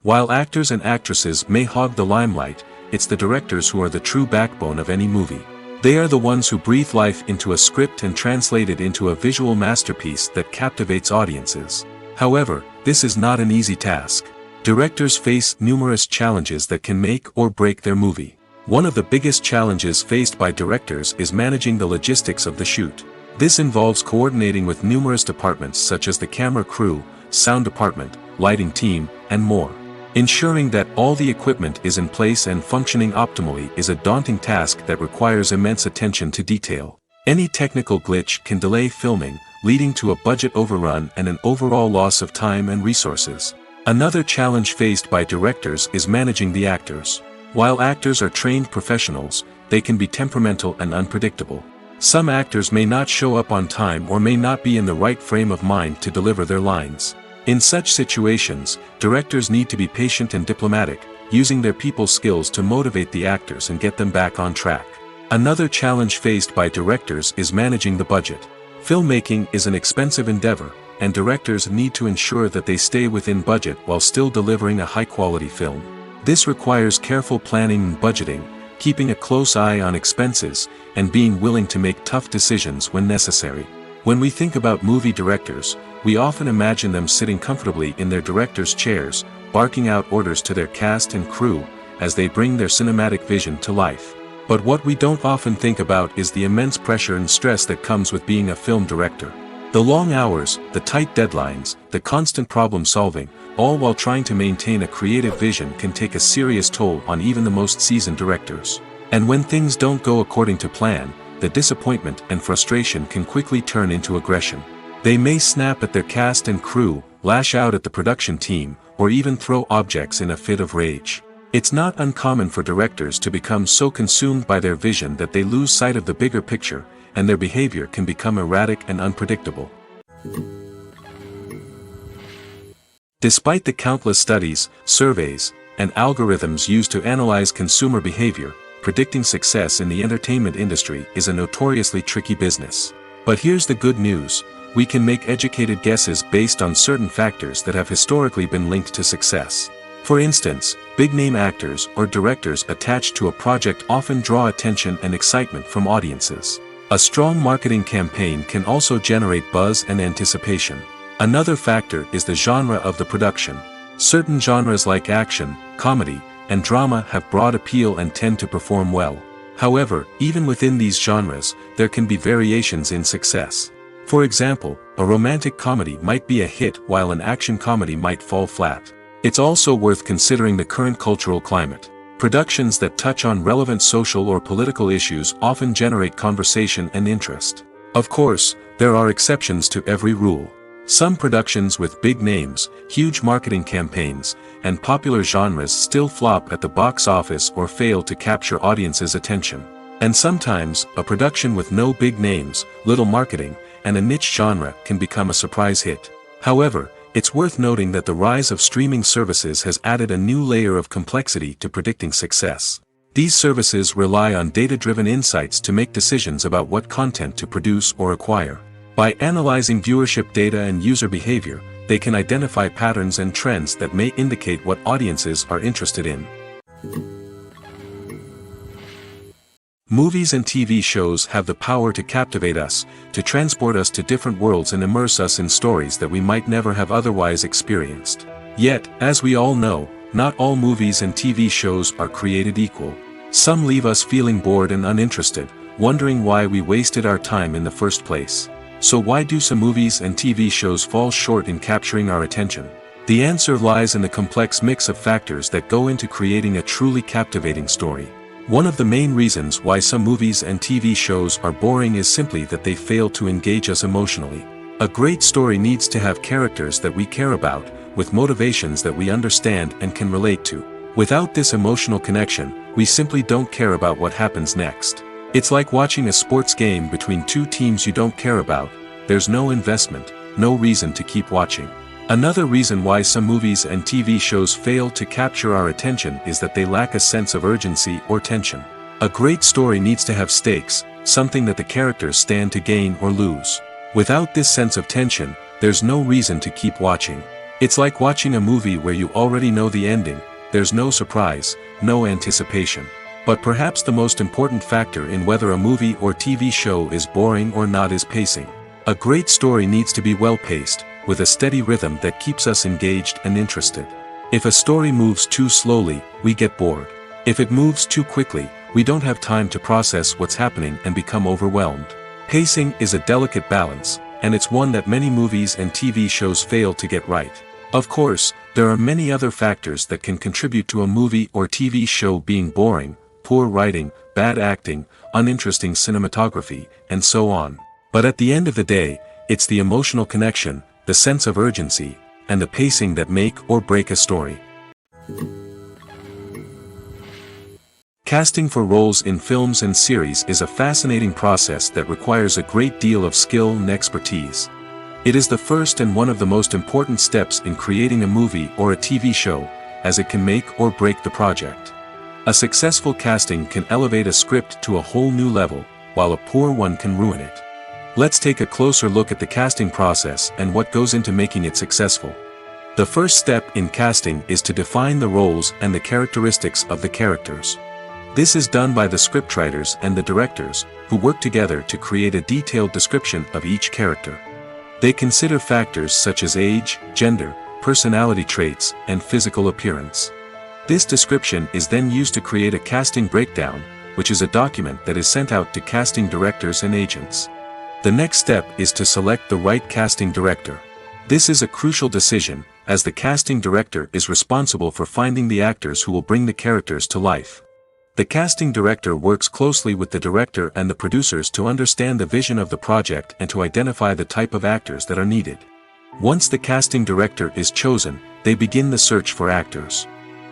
While actors and actresses may hog the limelight, it's the directors who are the true backbone of any movie. They are the ones who breathe life into a script and translate it into a visual masterpiece that captivates audiences. However, this is not an easy task. Directors face numerous challenges that can make or break their movie. One of the biggest challenges faced by directors is managing the logistics of the shoot. This involves coordinating with numerous departments such as the camera crew, sound department, lighting team, and more. Ensuring that all the equipment is in place and functioning optimally is a daunting task that requires immense attention to detail. Any technical glitch can delay filming, leading to a budget overrun and an overall loss of time and resources. Another challenge faced by directors is managing the actors. While actors are trained professionals, they can be temperamental and unpredictable. Some actors may not show up on time or may not be in the right frame of mind to deliver their lines. In such situations, directors need to be patient and diplomatic, using their people skills to motivate the actors and get them back on track. Another challenge faced by directors is managing the budget. Filmmaking is an expensive endeavor, and directors need to ensure that they stay within budget while still delivering a high-quality film. This requires careful planning and budgeting, keeping a close eye on expenses, and being willing to make tough decisions when necessary. When we think about movie directors, we often imagine them sitting comfortably in their director's chairs, barking out orders to their cast and crew, as they bring their cinematic vision to life. But what we don't often think about is the immense pressure and stress that comes with being a film director. The long hours, the tight deadlines, the constant problem solving, all while trying to maintain a creative vision can take a serious toll on even the most seasoned directors. And when things don't go according to plan, the disappointment and frustration can quickly turn into aggression. They may snap at their cast and crew, lash out at the production team, or even throw objects in a fit of rage. It's not uncommon for directors to become so consumed by their vision that they lose sight of the bigger picture, and their behavior can become erratic and unpredictable. Despite the countless studies, surveys, and algorithms used to analyze consumer behavior, predicting success in the entertainment industry is a notoriously tricky business. But here's the good news: we can make educated guesses based on certain factors that have historically been linked to success. For instance, big-name actors or directors attached to a project often draw attention and excitement from audiences. A strong marketing campaign can also generate buzz and anticipation. Another factor is the genre of the production. Certain genres like action, comedy, and drama have broad appeal and tend to perform well. However, even within these genres, there can be variations in success. For example, a romantic comedy might be a hit while an action comedy might fall flat. It's also worth considering the current cultural climate. Productions that touch on relevant social or political issues often generate conversation and interest. Of course, there are exceptions to every rule. Some productions with big names, huge marketing campaigns, and popular genres still flop at the box office or fail to capture audiences' attention. And sometimes, a production with no big names, little marketing, and a niche genre can become a surprise hit. However, it's worth noting that the rise of streaming services has added a new layer of complexity to predicting success. These services rely on data-driven insights to make decisions about what content to produce or acquire. By analyzing viewership data and user behavior, they can identify patterns and trends that may indicate what audiences are interested in. Movies and TV shows have the power to captivate us, to transport us to different worlds and immerse us in stories that we might never have otherwise experienced. Yet, as we all know, not all movies and TV shows are created equal. Some leave us feeling bored and uninterested, wondering why we wasted our time in the first place. So why do some movies and TV shows fall short in capturing our attention? The answer lies in the complex mix of factors that go into creating a truly captivating story. One of the main reasons why some movies and TV shows are boring is simply that they fail to engage us emotionally. A great story needs to have characters that we care about, with motivations that we understand and can relate to. Without this emotional connection, we simply don't care about what happens next. It's like watching a sports game between two teams you don't care about. There's no investment, no reason to keep watching. Another reason why some movies and TV shows fail to capture our attention is that they lack a sense of urgency or tension. A great story needs to have stakes, something that the characters stand to gain or lose. Without this sense of tension, there's no reason to keep watching. It's like watching a movie where you already know the ending. There's no surprise, no anticipation. But perhaps the most important factor in whether a movie or TV show is boring or not is pacing. A great story needs to be well-paced, with a steady rhythm that keeps us engaged and interested. If a story moves too slowly, we get bored. If it moves too quickly, we don't have time to process what's happening and become overwhelmed. Pacing is a delicate balance, and it's one that many movies and TV shows fail to get right. Of course, there are many other factors that can contribute to a movie or TV show being boring: poor writing, bad acting, uninteresting cinematography, and so on. But at the end of the day, it's the emotional connection, the sense of urgency, and the pacing that make or break a story. Casting for roles in films and series is a fascinating process that requires a great deal of skill and expertise. It is the first and one of the most important steps in creating a movie or a TV show, as it can make or break the project. A successful casting can elevate a script to a whole new level, while a poor one can ruin it. Let's take a closer look at the casting process and what goes into making it successful. The first step in casting is to define the roles and the characteristics of the characters. This is done by the scriptwriters and the directors, who work together to create a detailed description of each character. They consider factors such as age, gender, personality traits, and physical appearance. This description is then used to create a casting breakdown, which is a document that is sent out to casting directors and agents. The next step is to select the right casting director. This is a crucial decision, as the casting director is responsible for finding the actors who will bring the characters to life. The casting director works closely with the director and the producers to understand the vision of the project and to identify the type of actors that are needed. Once the casting director is chosen, they begin the search for actors.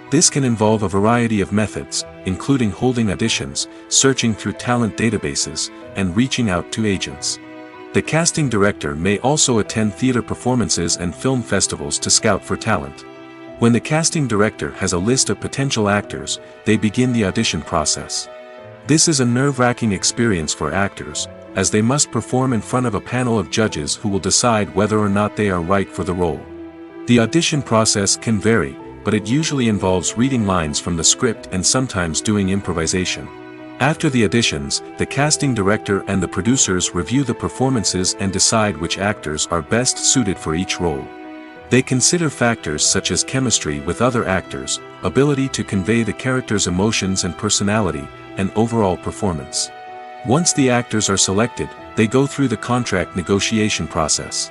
This can involve a variety of methods, including holding auditions, searching through talent databases, and reaching out to agents. The casting director may also attend theater performances and film festivals to scout for talent. When the casting director has a list of potential actors, they begin the audition process. This is a nerve-wracking experience for actors, as they must perform in front of a panel of judges who will decide whether or not they are right for the role. The audition process can vary, but it usually involves reading lines from the script and sometimes doing improvisation. After the auditions, the casting director and the producers review the performances and decide which actors are best suited for each role. They consider factors such as chemistry with other actors, ability to convey the character's emotions and personality, and overall performance. Once the actors are selected, they go through the contract negotiation process.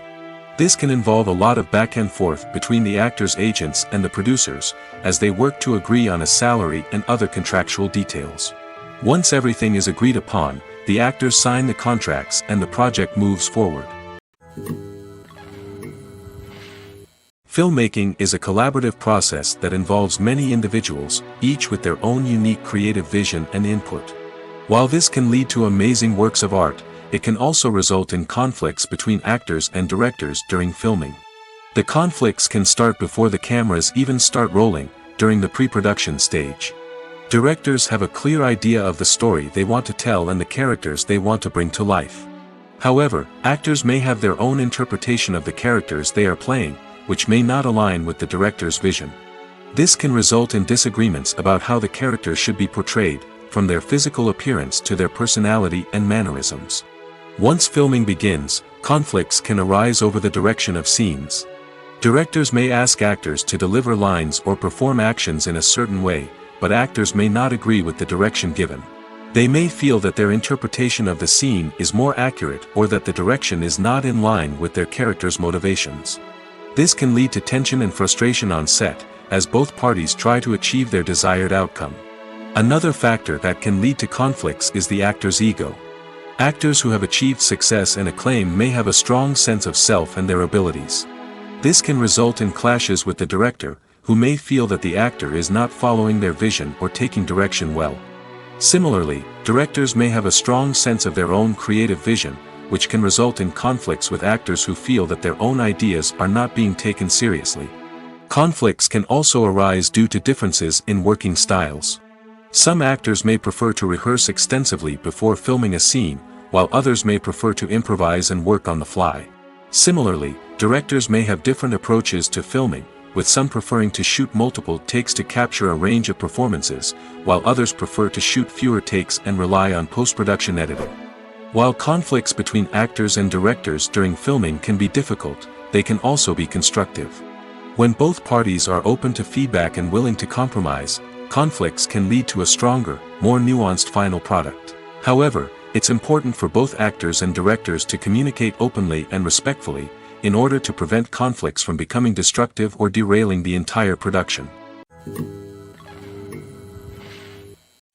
This can involve a lot of back and forth between the actors' agents and the producers, as they work to agree on a salary and other contractual details. Once everything is agreed upon, the actors sign the contracts and the project moves forward. Filmmaking is a collaborative process that involves many individuals, each with their own unique creative vision and input. While this can lead to amazing works of art, it can also result in conflicts between actors and directors during filming. The conflicts can start before the cameras even start rolling, during the pre-production stage. Directors have a clear idea of the story they want to tell and the characters they want to bring to life. However, actors may have their own interpretation of the characters they are playing, which may not align with the director's vision. This can result in disagreements about how the characters should be portrayed, from their physical appearance to their personality and mannerisms. Once filming begins, conflicts can arise over the direction of scenes. Directors may ask actors to deliver lines or perform actions in a certain way, but actors may not agree with the direction given. They may feel that their interpretation of the scene is more accurate or that the direction is not in line with their character's motivations. This can lead to tension and frustration on set, as both parties try to achieve their desired outcome. Another factor that can lead to conflicts is the actor's ego. Actors who have achieved success and acclaim may have a strong sense of self and their abilities. This can result in clashes with the director, who may feel that the actor is not following their vision or taking direction well. Similarly, directors may have a strong sense of their own creative vision, which can result in conflicts with actors who feel that their own ideas are not being taken seriously. Conflicts can also arise due to differences in working styles. Some actors may prefer to rehearse extensively before filming a scene, while others may prefer to improvise and work on the fly. Similarly, directors may have different approaches to filming, with some preferring to shoot multiple takes to capture a range of performances, while others prefer to shoot fewer takes and rely on post-production editing. While conflicts between actors and directors during filming can be difficult, they can also be constructive. When both parties are open to feedback and willing to compromise, conflicts can lead to a stronger, more nuanced final product. However, it's important for both actors and directors to communicate openly and respectfully, in order to prevent conflicts from becoming destructive or derailing the entire production.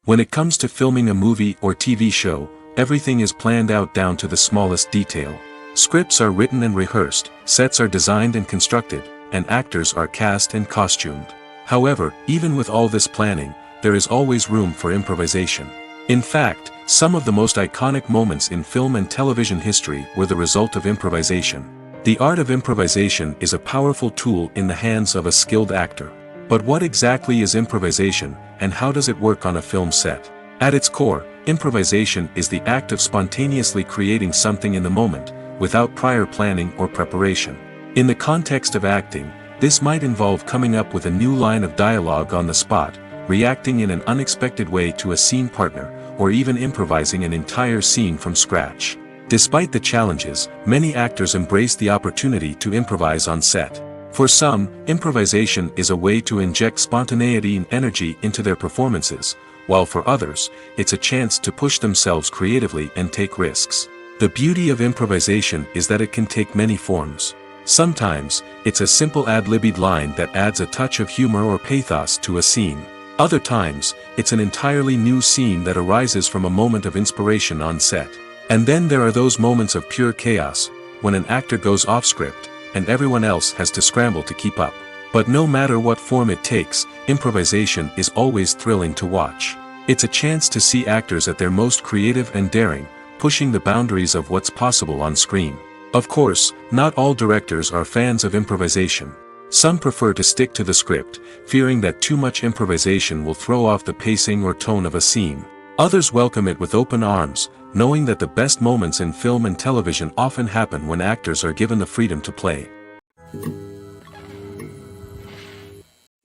When it comes to filming a movie or TV show, everything is planned out down to the smallest detail. Scripts are written and rehearsed, sets are designed and constructed, and actors are cast and costumed. However, even with all this planning, there is always room for improvisation. In fact, some of the most iconic moments in film and television history were the result of improvisation. The art of improvisation is a powerful tool in the hands of a skilled actor. But what exactly is improvisation, and how does it work on a film set? At its core, improvisation is the act of spontaneously creating something in the moment, without prior planning or preparation. In the context of acting, this might involve coming up with a new line of dialogue on the spot, reacting in an unexpected way to a scene partner, or even improvising an entire scene from scratch. Despite the challenges, many actors embrace the opportunity to improvise on set. For some, improvisation is a way to inject spontaneity and energy into their performances, while for others, it's a chance to push themselves creatively and take risks. The beauty of improvisation is that it can take many forms. Sometimes, it's a simple ad-libbed line that adds a touch of humor or pathos to a scene. Other times, it's an entirely new scene that arises from a moment of inspiration on set. And then there are those moments of pure chaos, when an actor goes off script, and everyone else has to scramble to keep up. But no matter what form it takes, improvisation is always thrilling to watch. It's a chance to see actors at their most creative and daring, pushing the boundaries of what's possible on screen. Of course, not all directors are fans of improvisation. Some prefer to stick to the script, fearing that too much improvisation will throw off the pacing or tone of a scene. Others welcome it with open arms, knowing that the best moments in film and television often happen when actors are given the freedom to play.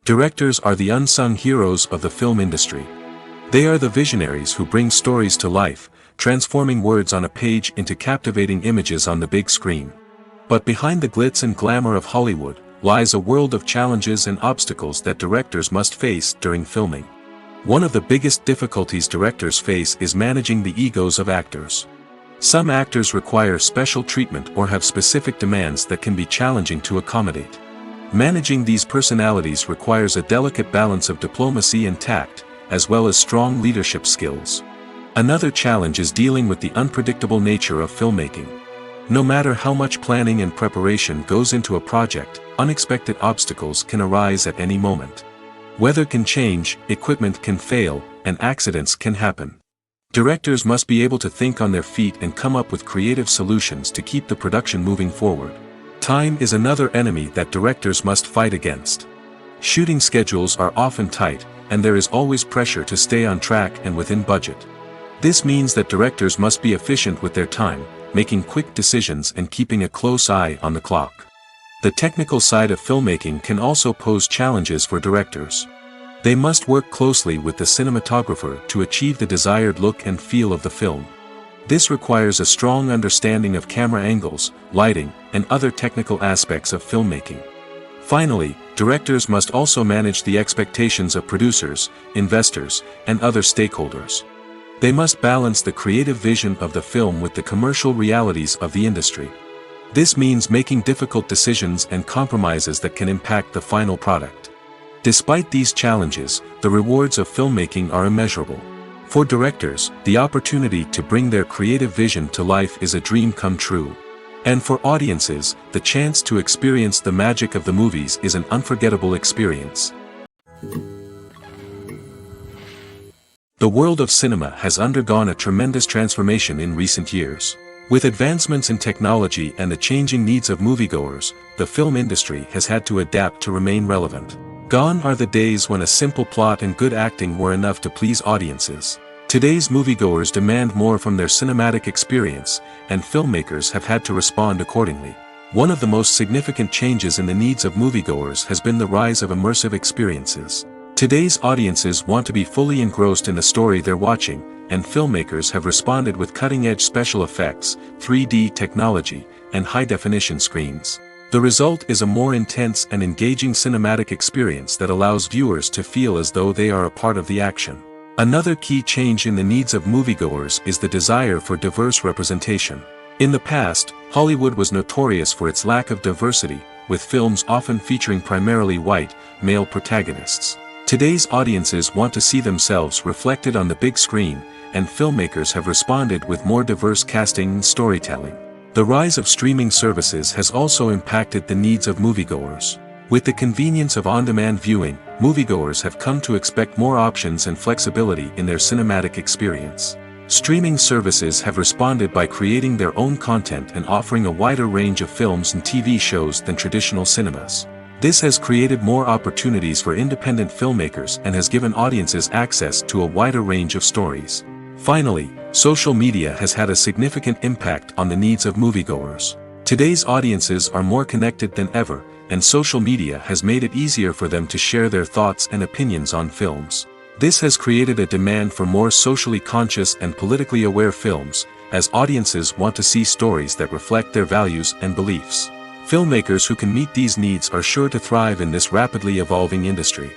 Directors are the unsung heroes of the film industry. They are the visionaries who bring stories to life, transforming words on a page into captivating images on the big screen. But behind the glitz and glamour of Hollywood lies a world of challenges and obstacles that directors must face during filming. One of the biggest difficulties directors face is managing the egos of actors. Some actors require special treatment or have specific demands that can be challenging to accommodate. Managing these personalities requires a delicate balance of diplomacy and tact, as well as strong leadership skills. Another challenge is dealing with the unpredictable nature of filmmaking. No matter how much planning and preparation goes into a project, unexpected obstacles can arise at any moment. Weather can change, equipment can fail, and accidents can happen. Directors must be able to think on their feet and come up with creative solutions to keep the production moving forward. Time is another enemy that directors must fight against. Shooting schedules are often tight, and there is always pressure to stay on track and within budget. This means that directors must be efficient with their time, making quick decisions and keeping a close eye on the clock. The technical side of filmmaking can also pose challenges for directors. They must work closely with the cinematographer to achieve the desired look and feel of the film. This requires a strong understanding of camera angles, lighting, and other technical aspects of filmmaking. Finally, directors must also manage the expectations of producers, investors, and other stakeholders. They must balance the creative vision of the film with the commercial realities of the industry. This means making difficult decisions and compromises that can impact the final product. Despite these challenges, the rewards of filmmaking are immeasurable. For directors, the opportunity to bring their creative vision to life is a dream come true. And for audiences, the chance to experience the magic of the movies is an unforgettable experience. The world of cinema has undergone a tremendous transformation in recent years. With advancements in technology and the changing needs of moviegoers, the film industry has had to adapt to remain relevant. Gone are the days when a simple plot and good acting were enough to please audiences. Today's moviegoers demand more from their cinematic experience, and filmmakers have had to respond accordingly. One of the most significant changes in the needs of moviegoers has been the rise of immersive experiences. Today's audiences want to be fully engrossed in the story they're watching, and filmmakers have responded with cutting-edge special effects, 3D technology, and high-definition screens. The result is a more intense and engaging cinematic experience that allows viewers to feel as though they are a part of the action. Another key change in the needs of moviegoers is the desire for diverse representation. In the past, Hollywood was notorious for its lack of diversity, with films often featuring primarily white, male protagonists. Today's audiences want to see themselves reflected on the big screen, and filmmakers have responded with more diverse casting and storytelling. The rise of streaming services has also impacted the needs of moviegoers. With the convenience of on-demand viewing, moviegoers have come to expect more options and flexibility in their cinematic experience. Streaming services have responded by creating their own content and offering a wider range of films and TV shows than traditional cinemas. This has created more opportunities for independent filmmakers and has given audiences access to a wider range of stories. Finally, social media has had a significant impact on the needs of moviegoers. Today's audiences are more connected than ever, and social media has made it easier for them to share their thoughts and opinions on films. This has created a demand for more socially conscious and politically aware films, as audiences want to see stories that reflect their values and beliefs. Filmmakers who can meet these needs are sure to thrive in this rapidly evolving industry.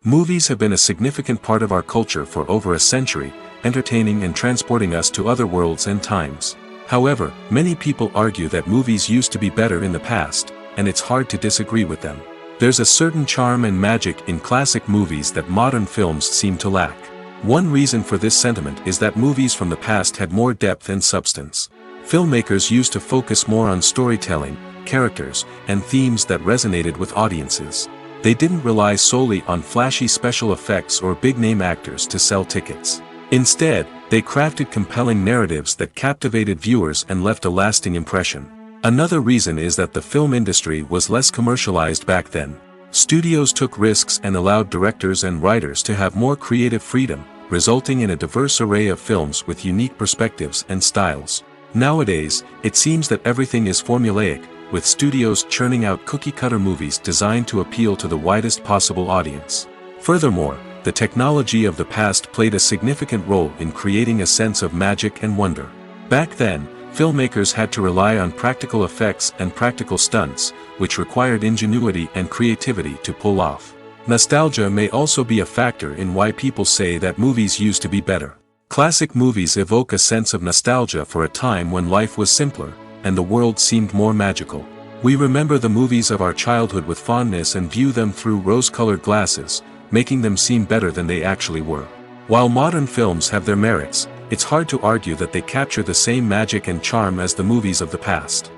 Movies have been a significant part of our culture for over a century, entertaining and transporting us to other worlds and times. However, many people argue that movies used to be better in the past, and it's hard to disagree with them. There's a certain charm and magic in classic movies that modern films seem to lack. One reason for this sentiment is that movies from the past had more depth and substance. Filmmakers used to focus more on storytelling, characters, and themes that resonated with audiences. They didn't rely solely on flashy special effects or big-name actors to sell tickets. Instead, they crafted compelling narratives that captivated viewers and left a lasting impression. Another reason is that the film industry was less commercialized back then. Studios took risks and allowed directors and writers to have more creative freedom, resulting in a diverse array of films with unique perspectives and styles. Nowadays, it seems that everything is formulaic, with studios churning out cookie-cutter movies designed to appeal to the widest possible audience. Furthermore, the technology of the past played a significant role in creating a sense of magic and wonder. Back then, filmmakers had to rely on practical effects and practical stunts, which required ingenuity and creativity to pull off. Nostalgia may also be a factor in why people say that movies used to be better. Classic movies evoke a sense of nostalgia for a time when life was simpler, and the world seemed more magical. We remember the movies of our childhood with fondness and view them through rose-colored glasses, making them seem better than they actually were. While modern films have their merits, it's hard to argue that they capture the same magic and charm as the movies of the past.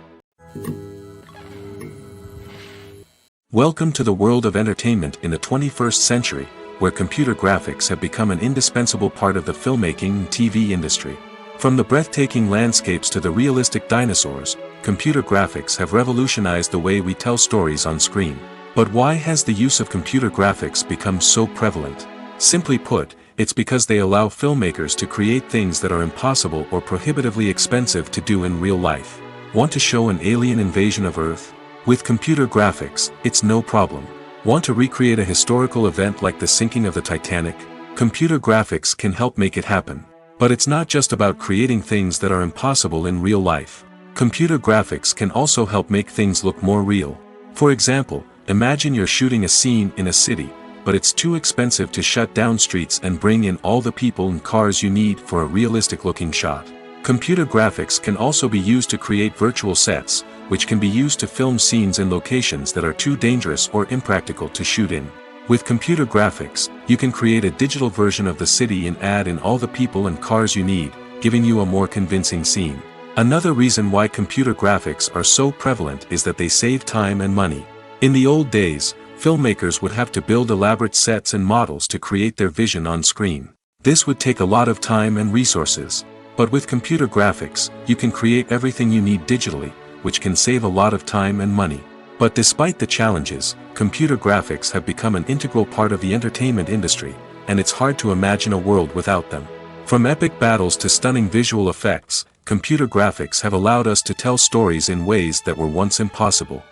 Welcome to the world of entertainment in the 21st century, where computer graphics have become an indispensable part of the filmmaking and TV industry. From the breathtaking landscapes to the realistic dinosaurs, computer graphics have revolutionized the way we tell stories on screen. But why has the use of computer graphics become so prevalent? Simply put, it's because they allow filmmakers to create things that are impossible or prohibitively expensive to do in real life. Want to show an alien invasion of Earth? With computer graphics, it's no problem. Want to recreate a historical event like the sinking of the Titanic? Computer graphics can help make it happen. But it's not just about creating things that are impossible in real life. Computer graphics can also help make things look more real. For example, imagine you're shooting a scene in a city, but it's too expensive to shut down streets and bring in all the people and cars you need for a realistic-looking shot. Computer graphics can also be used to create virtual sets, which can be used to film scenes in locations that are too dangerous or impractical to shoot in. With computer graphics, you can create a digital version of the city and add in all the people and cars you need, giving you a more convincing scene. Another reason why computer graphics are so prevalent is that they save time and money. In the old days, filmmakers would have to build elaborate sets and models to create their vision on screen. This would take a lot of time and resources. But with computer graphics, you can create everything you need digitally, which can save a lot of time and money. But despite the challenges, computer graphics have become an integral part of the entertainment industry, and it's hard to imagine a world without them. From epic battles to stunning visual effects, computer graphics have allowed us to tell stories in ways that were once impossible.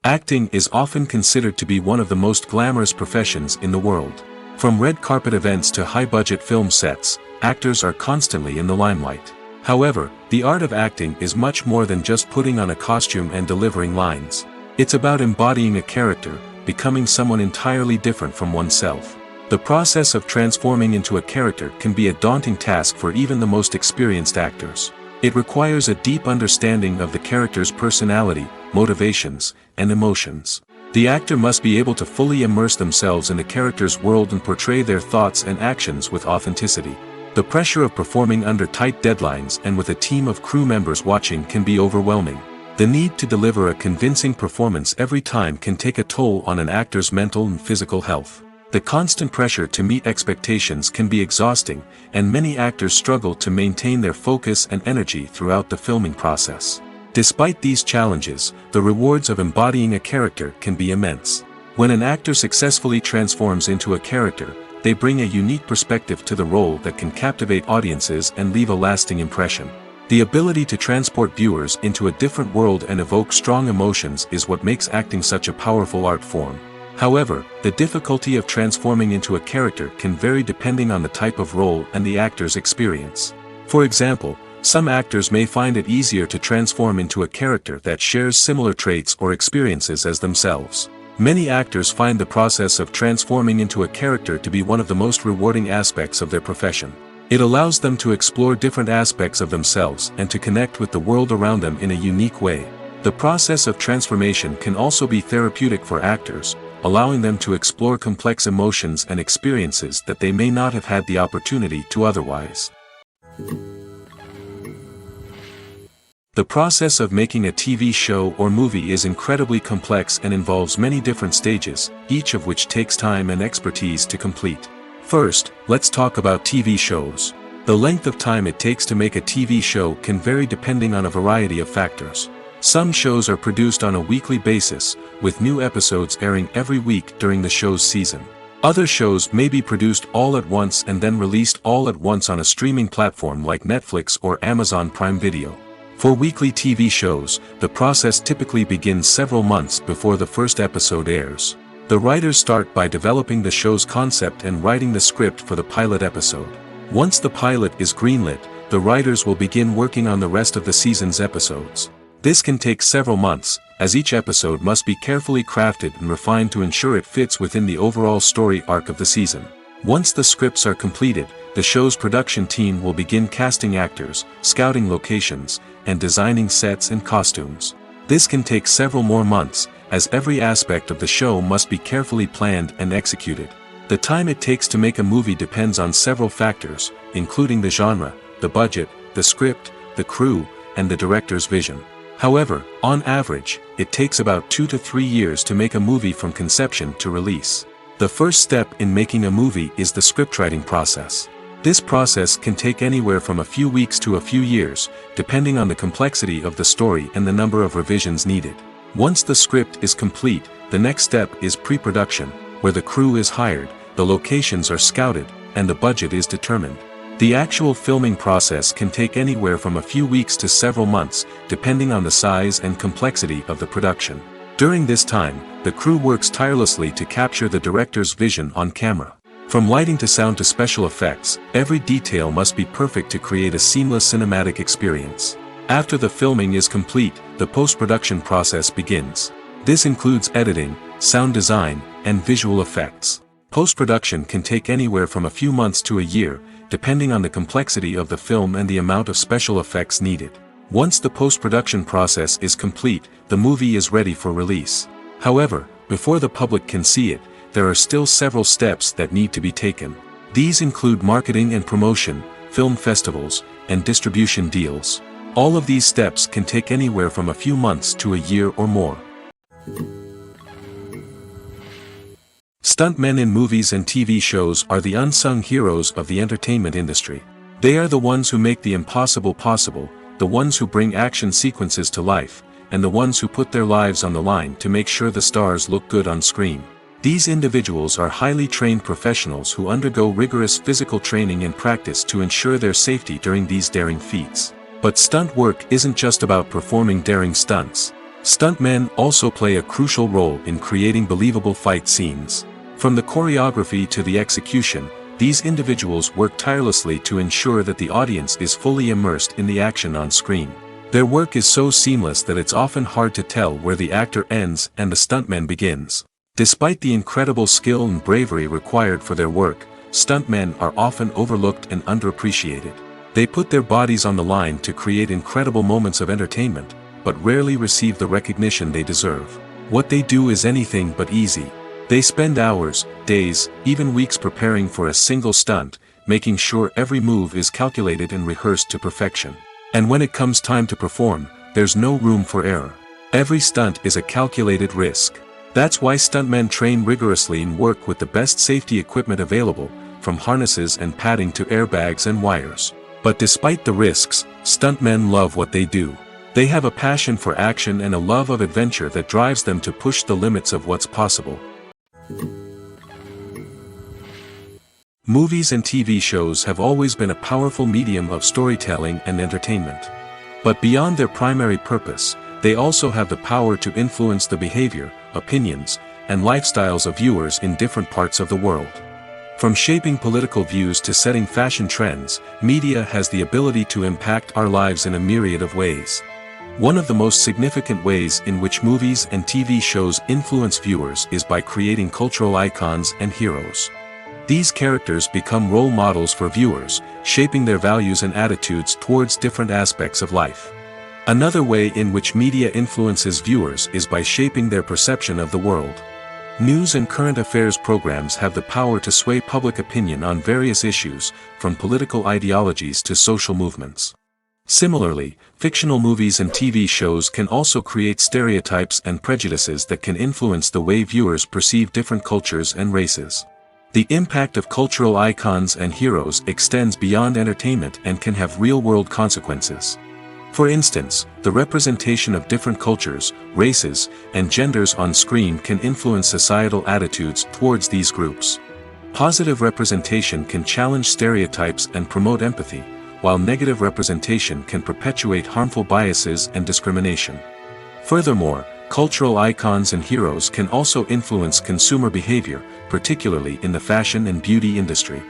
Acting is often considered to be one of the most glamorous professions in the world. From red carpet events to high-budget film sets, actors are constantly in the limelight. However, the art of acting is much more than just putting on a costume and delivering lines. It's about embodying a character, becoming someone entirely different from oneself. The process of transforming into a character can be a daunting task for even the most experienced actors. It requires a deep understanding of the character's personality, motivations, and emotions. The actor must be able to fully immerse themselves in the character's world and portray their thoughts and actions with authenticity. The pressure of performing under tight deadlines and with a team of crew members watching can be overwhelming. The need to deliver a convincing performance every time can take a toll on an actor's mental and physical health. The constant pressure to meet expectations can be exhausting, and many actors struggle to maintain their focus and energy throughout the filming process. Despite these challenges, the rewards of embodying a character can be immense. When an actor successfully transforms into a character, they bring a unique perspective to the role that can captivate audiences and leave a lasting impression. The ability to transport viewers into a different world and evoke strong emotions is what makes acting such a powerful art form. However, the difficulty of transforming into a character can vary depending on the type of role and the actor's experience. For example, some actors may find it easier to transform into a character that shares similar traits or experiences as themselves. Many actors find the process of transforming into a character to be one of the most rewarding aspects of their profession. It allows them to explore different aspects of themselves and to connect with the world around them in a unique way. The process of transformation can also be therapeutic for actors, allowing them to explore complex emotions and experiences that they may not have had the opportunity to otherwise. The process of making a TV show or movie is incredibly complex and involves many different stages, each of which takes time and expertise to complete. First, let's talk about TV shows. The length of time it takes to make a TV show can vary depending on a variety of factors. Some shows are produced on a weekly basis, with new episodes airing every week during the show's season. Other shows may be produced all at once and then released all at once on a streaming platform like Netflix or Amazon Prime Video. For weekly TV shows, the process typically begins several months before the first episode airs. The writers start by developing the show's concept and writing the script for the pilot episode. Once the pilot is greenlit, the writers will begin working on the rest of the season's episodes. This can take several months, as each episode must be carefully crafted and refined to ensure it fits within the overall story arc of the season. Once the scripts are completed, the show's production team will begin casting actors, scouting locations, and designing sets and costumes. This can take several more months, as every aspect of the show must be carefully planned and executed. The time it takes to make a movie depends on several factors, including the genre, the budget, the script, the crew, and the director's vision. However, on average, it takes about 2 to 3 years to make a movie from conception to release. The first step in making a movie is the scriptwriting process. This process can take anywhere from a few weeks to a few years, depending on the complexity of the story and the number of revisions needed. Once the script is complete, the next step is pre-production, where the crew is hired, the locations are scouted, and the budget is determined. The actual filming process can take anywhere from a few weeks to several months, depending on the size and complexity of the production. During this time, the crew works tirelessly to capture the director's vision on camera. From lighting to sound to special effects, every detail must be perfect to create a seamless cinematic experience. After the filming is complete, the post-production process begins. This includes editing, sound design, and visual effects. Post-production can take anywhere from a few months to a year, depending on the complexity of the film and the amount of special effects needed. Once the post-production process is complete, the movie is ready for release. However, before the public can see it, there are still several steps that need to be taken. These include marketing and promotion, film festivals, and distribution deals. All of these steps can take anywhere from a few months to a year or more. Stuntmen in movies and TV shows are the unsung heroes of the entertainment industry. They are the ones who make the impossible possible, the ones who bring action sequences to life, and the ones who put their lives on the line to make sure the stars look good on screen. These individuals are highly trained professionals who undergo rigorous physical training and practice to ensure their safety during these daring feats. But stunt work isn't just about performing daring stunts. Stuntmen also play a crucial role in creating believable fight scenes. From the choreography to the execution, these individuals work tirelessly to ensure that the audience is fully immersed in the action on screen. Their work is so seamless that it's often hard to tell where the actor ends and the stuntman begins. Despite the incredible skill and bravery required for their work, stuntmen are often overlooked and underappreciated. They put their bodies on the line to create incredible moments of entertainment, but rarely receive the recognition they deserve. What they do is anything but easy. They spend hours, days, even weeks preparing for a single stunt, making sure every move is calculated and rehearsed to perfection. And when it comes time to perform, there's no room for error. Every stunt is a calculated risk. That's why stuntmen train rigorously and work with the best safety equipment available, from harnesses and padding to airbags and wires. But despite the risks, stuntmen love what they do. They have a passion for action and a love of adventure that drives them to push the limits of what's possible. Movies and TV shows have always been a powerful medium of storytelling and entertainment. But beyond their primary purpose, they also have the power to influence the behavior, opinions, and lifestyles of viewers in different parts of the world. From shaping political views to setting fashion trends, media has the ability to impact our lives in a myriad of ways. One of the most significant ways in which movies and TV shows influence viewers is by creating cultural icons and heroes. These characters become role models for viewers, shaping their values and attitudes towards different aspects of life. Another way in which media influences viewers is by shaping their perception of the world. News and current affairs programs have the power to sway public opinion on various issues, from political ideologies to social movements. Similarly, fictional movies and TV shows can also create stereotypes and prejudices that can influence the way viewers perceive different cultures and races. The impact of cultural icons and heroes extends beyond entertainment and can have real-world consequences. For instance, the representation of different cultures, races, and genders on screen can influence societal attitudes towards these groups. Positive representation can challenge stereotypes and promote empathy, while negative representation can perpetuate harmful biases and discrimination. Furthermore, cultural icons and heroes can also influence consumer behavior, particularly in the fashion and beauty industry.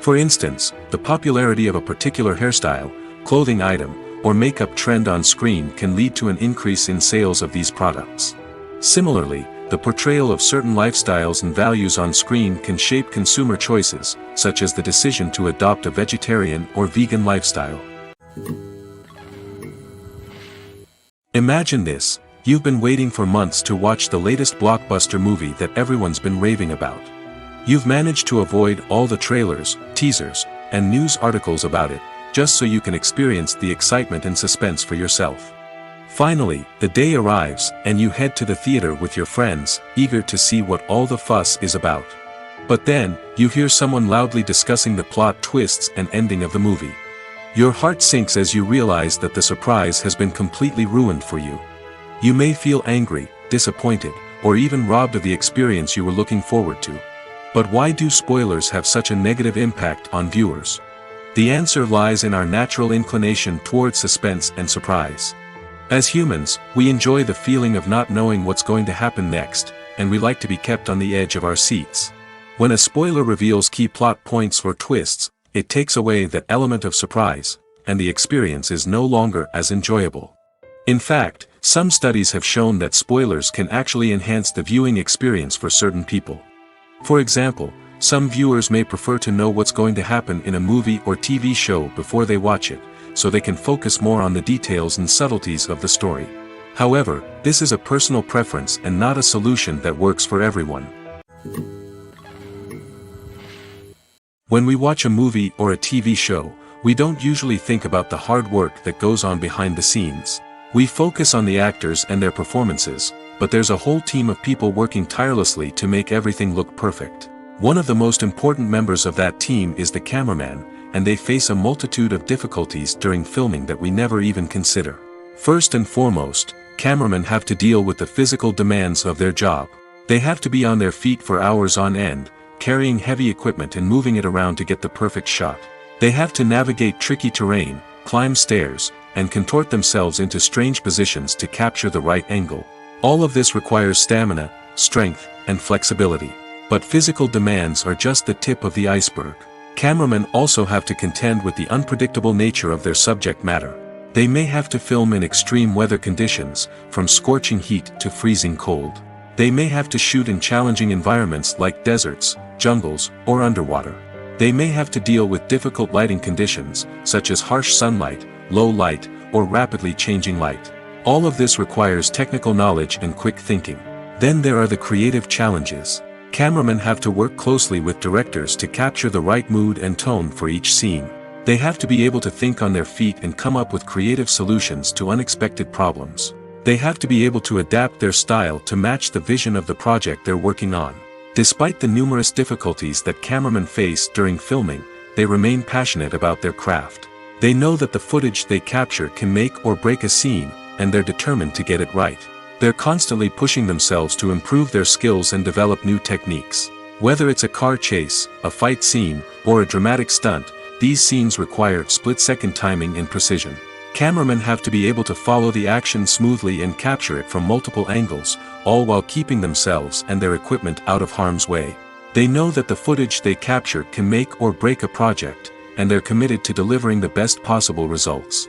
For instance, the popularity of a particular hairstyle, clothing item, or makeup trend on screen can lead to an increase in sales of these products. Similarly, the portrayal of certain lifestyles and values on screen can shape consumer choices, such as the decision to adopt a vegetarian or vegan lifestyle. Imagine this: you've been waiting for months to watch the latest blockbuster movie that everyone's been raving about. You've managed to avoid all the trailers, teasers, and news articles about it, just so you can experience the excitement and suspense for yourself. Finally, the day arrives, and you head to the theater with your friends, eager to see what all the fuss is about. But then, you hear someone loudly discussing the plot twists and ending of the movie. Your heart sinks as you realize that the surprise has been completely ruined for you. You may feel angry, disappointed, or even robbed of the experience you were looking forward to. But why do spoilers have such a negative impact on viewers? The answer lies in our natural inclination towards suspense and surprise. As humans, we enjoy the feeling of not knowing what's going to happen next, and we like to be kept on the edge of our seats. When a spoiler reveals key plot points or twists, it takes away that element of surprise, and the experience is no longer as enjoyable. In fact, some studies have shown that spoilers can actually enhance the viewing experience for certain people. For example, some viewers may prefer to know what's going to happen in a movie or TV show before they watch it, so they can focus more on the details and subtleties of the story. However, this is a personal preference and not a solution that works for everyone. When we watch a movie or a TV show, we don't usually think about the hard work that goes on behind the scenes. We focus on the actors and their performances, but there's a whole team of people working tirelessly to make everything look perfect. One of the most important members of that team is the cameraman, and they face a multitude of difficulties during filming that we never even consider. First and foremost, cameramen have to deal with the physical demands of their job. They have to be on their feet for hours on end, carrying heavy equipment and moving it around to get the perfect shot. They have to navigate tricky terrain, climb stairs, and contort themselves into strange positions to capture the right angle. All of this requires stamina, strength, and flexibility. But physical demands are just the tip of the iceberg. Cameramen also have to contend with the unpredictable nature of their subject matter. They may have to film in extreme weather conditions, from scorching heat to freezing cold. They may have to shoot in challenging environments like deserts, jungles, or underwater. They may have to deal with difficult lighting conditions, such as harsh sunlight, low light, or rapidly changing light. All of this requires technical knowledge and quick thinking. Then there are the creative challenges. Cameramen have to work closely with directors to capture the right mood and tone for each scene. They have to be able to think on their feet and come up with creative solutions to unexpected problems. They have to be able to adapt their style to match the vision of the project they're working on. Despite the numerous difficulties that cameramen face during filming, they remain passionate about their craft. They know that the footage they capture can make or break a scene, and they're determined to get it right. They're constantly pushing themselves to improve their skills and develop new techniques. Whether it's a car chase, a fight scene, or a dramatic stunt, these scenes require split-second timing and precision. Cameramen have to be able to follow the action smoothly and capture it from multiple angles, all while keeping themselves and their equipment out of harm's way. They know that the footage they capture can make or break a project, and they're committed to delivering the best possible results.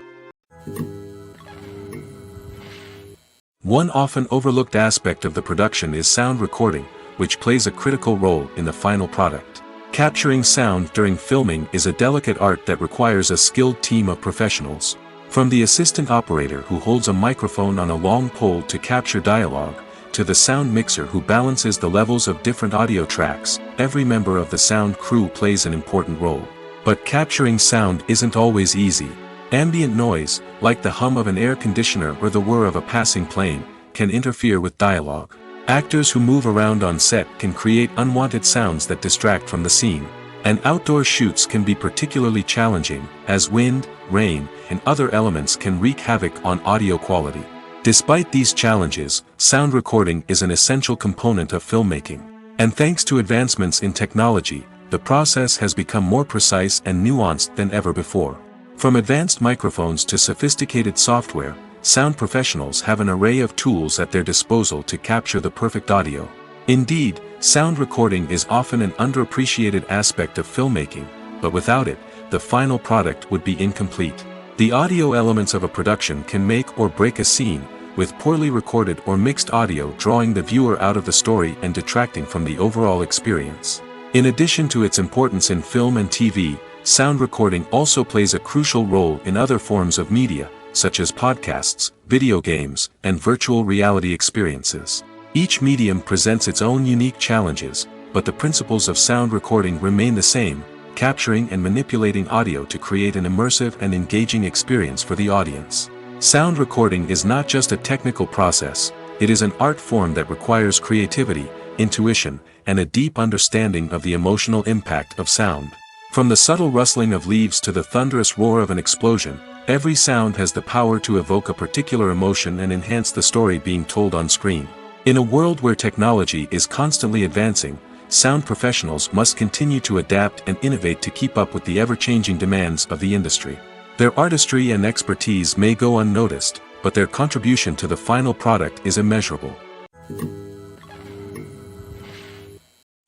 One often overlooked aspect of the production is sound recording, which plays a critical role in the final product. Capturing sound during filming is a delicate art that requires a skilled team of professionals. From the assistant operator who holds a microphone on a long pole to capture dialogue, to the sound mixer who balances the levels of different audio tracks, every member of the sound crew plays an important role. But capturing sound isn't always easy. Ambient noise, like the hum of an air conditioner or the whir of a passing plane, can interfere with dialogue. Actors who move around on set can create unwanted sounds that distract from the scene. And outdoor shoots can be particularly challenging, as wind, rain, and other elements can wreak havoc on audio quality. Despite these challenges, sound recording is an essential component of filmmaking. And thanks to advancements in technology, the process has become more precise and nuanced than ever before. From advanced microphones to sophisticated software, sound professionals have an array of tools at their disposal to capture the perfect audio. Indeed, sound recording is often an underappreciated aspect of filmmaking, but without it, the final product would be incomplete. The audio elements of a production can make or break a scene, with poorly recorded or mixed audio drawing the viewer out of the story and detracting from the overall experience. In addition to its importance in film and TV, sound recording also plays a crucial role in other forms of media, such as podcasts, video games, and virtual reality experiences. Each medium presents its own unique challenges, but the principles of sound recording remain the same, capturing and manipulating audio to create an immersive and engaging experience for the audience. Sound recording is not just a technical process, it is an art form that requires creativity, intuition, and a deep understanding of the emotional impact of sound. From the subtle rustling of leaves to the thunderous roar of an explosion, every sound has the power to evoke a particular emotion and enhance the story being told on screen. In a world where technology is constantly advancing, sound professionals must continue to adapt and innovate to keep up with the ever-changing demands of the industry. Their artistry and expertise may go unnoticed, but their contribution to the final product is immeasurable.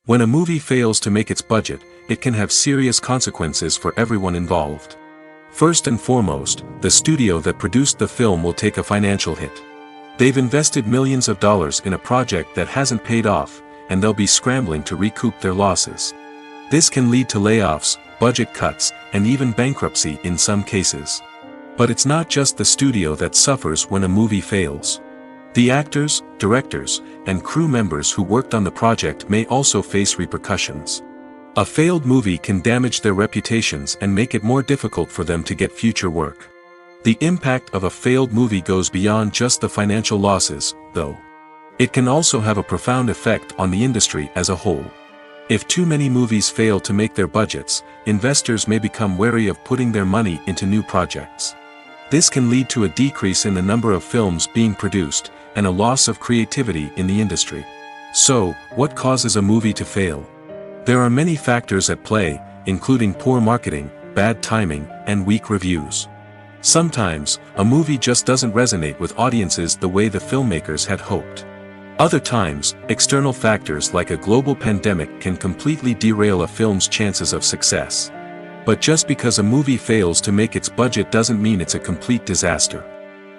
When a movie fails to make its budget, it can have serious consequences for everyone involved. First and foremost, the studio that produced the film will take a financial hit. They've invested millions of dollars in a project that hasn't paid off, and they'll be scrambling to recoup their losses. This can lead to layoffs, budget cuts, and even bankruptcy in some cases. But it's not just the studio that suffers when a movie fails. The actors, directors, and crew members who worked on the project may also face repercussions. A failed movie can damage their reputations and make it more difficult for them to get future work. The impact of a failed movie goes beyond just the financial losses, though. It can also have a profound effect on the industry as a whole. If too many movies fail to make their budgets, investors may become wary of putting their money into new projects. This can lead to a decrease in the number of films being produced, and a loss of creativity in the industry. So, what causes a movie to fail? There are many factors at play, including poor marketing, bad timing, and weak reviews. Sometimes, a movie just doesn't resonate with audiences the way the filmmakers had hoped. Other times, external factors like a global pandemic can completely derail a film's chances of success. But just because a movie fails to make its budget doesn't mean it's a complete disaster.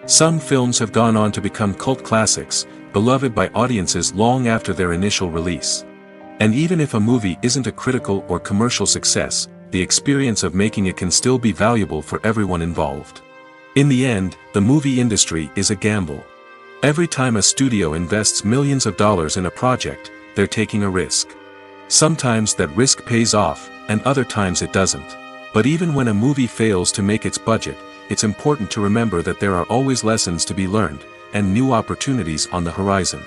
Some films have gone on to become cult classics, beloved by audiences long after their initial release. And even if a movie isn't a critical or commercial success, the experience of making it can still be valuable for everyone involved. In the end, the movie industry is a gamble. Every time a studio invests millions of dollars in a project, they're taking a risk. Sometimes that risk pays off, and other times it doesn't. But even when a movie fails to make its budget, it's important to remember that there are always lessons to be learned, and new opportunities on the horizon.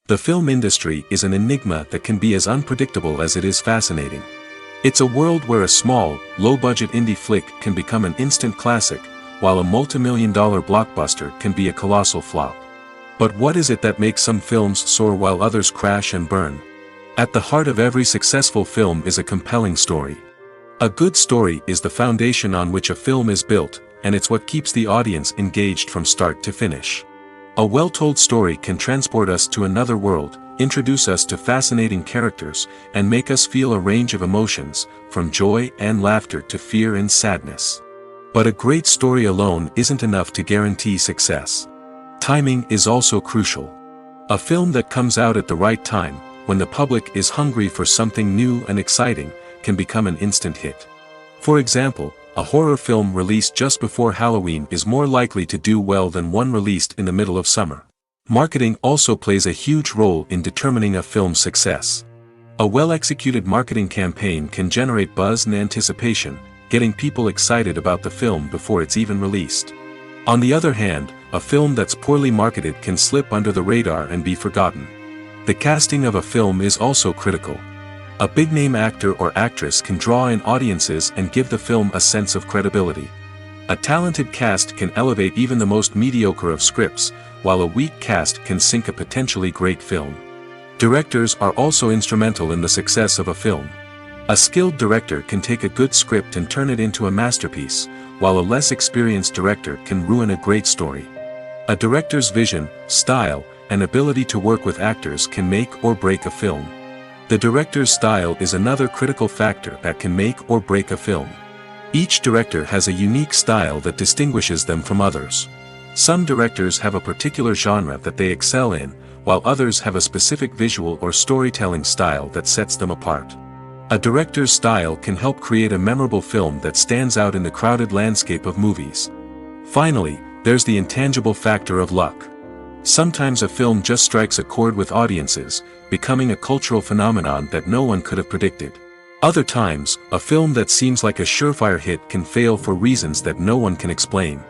The film industry is an enigma that can be as unpredictable as it is fascinating. It's a world where a small, low-budget indie flick can become an instant classic, while a multi-million-dollar blockbuster can be a colossal flop. But what is it that makes some films soar while others crash and burn? At the heart of every successful film is a compelling story. A good story is the foundation on which a film is built, and it's what keeps the audience engaged from start to finish. A well-told story can transport us to another world, introduce us to fascinating characters, and make us feel a range of emotions, from joy and laughter to fear and sadness. But a great story alone isn't enough to guarantee success. Timing is also crucial. A film that comes out at the right time, when the public is hungry for something new and exciting, can become an instant hit. For example, A horror film released just before Halloween is more likely to do well than one released in the middle of summer. Marketing also plays a huge role in determining a film's success. A well-executed marketing campaign can generate buzz and anticipation, getting people excited about the film before it's even released. On the other hand, a film that's poorly marketed can slip under the radar and be forgotten. The casting of a film is also critical. A big-name actor or actress can draw in audiences and give the film a sense of credibility. A talented cast can elevate even the most mediocre of scripts, while a weak cast can sink a potentially great film. Directors are also instrumental in the success of a film. A skilled director can take a good script and turn it into a masterpiece, while a less experienced director can ruin a great story. A director's vision, style, and ability to work with actors can make or break a film. The director's style is another critical factor that can make or break a film. Each director has a unique style that distinguishes them from others. Some directors have a particular genre that they excel in, while others have a specific visual or storytelling style that sets them apart. A director's style can help create a memorable film that stands out in the crowded landscape of movies. Finally, there's the intangible factor of luck. Sometimes a film just strikes a chord with audiences, becoming a cultural phenomenon that no one could have predicted. Other times, a film that seems like a surefire hit can fail for reasons that no one can explain.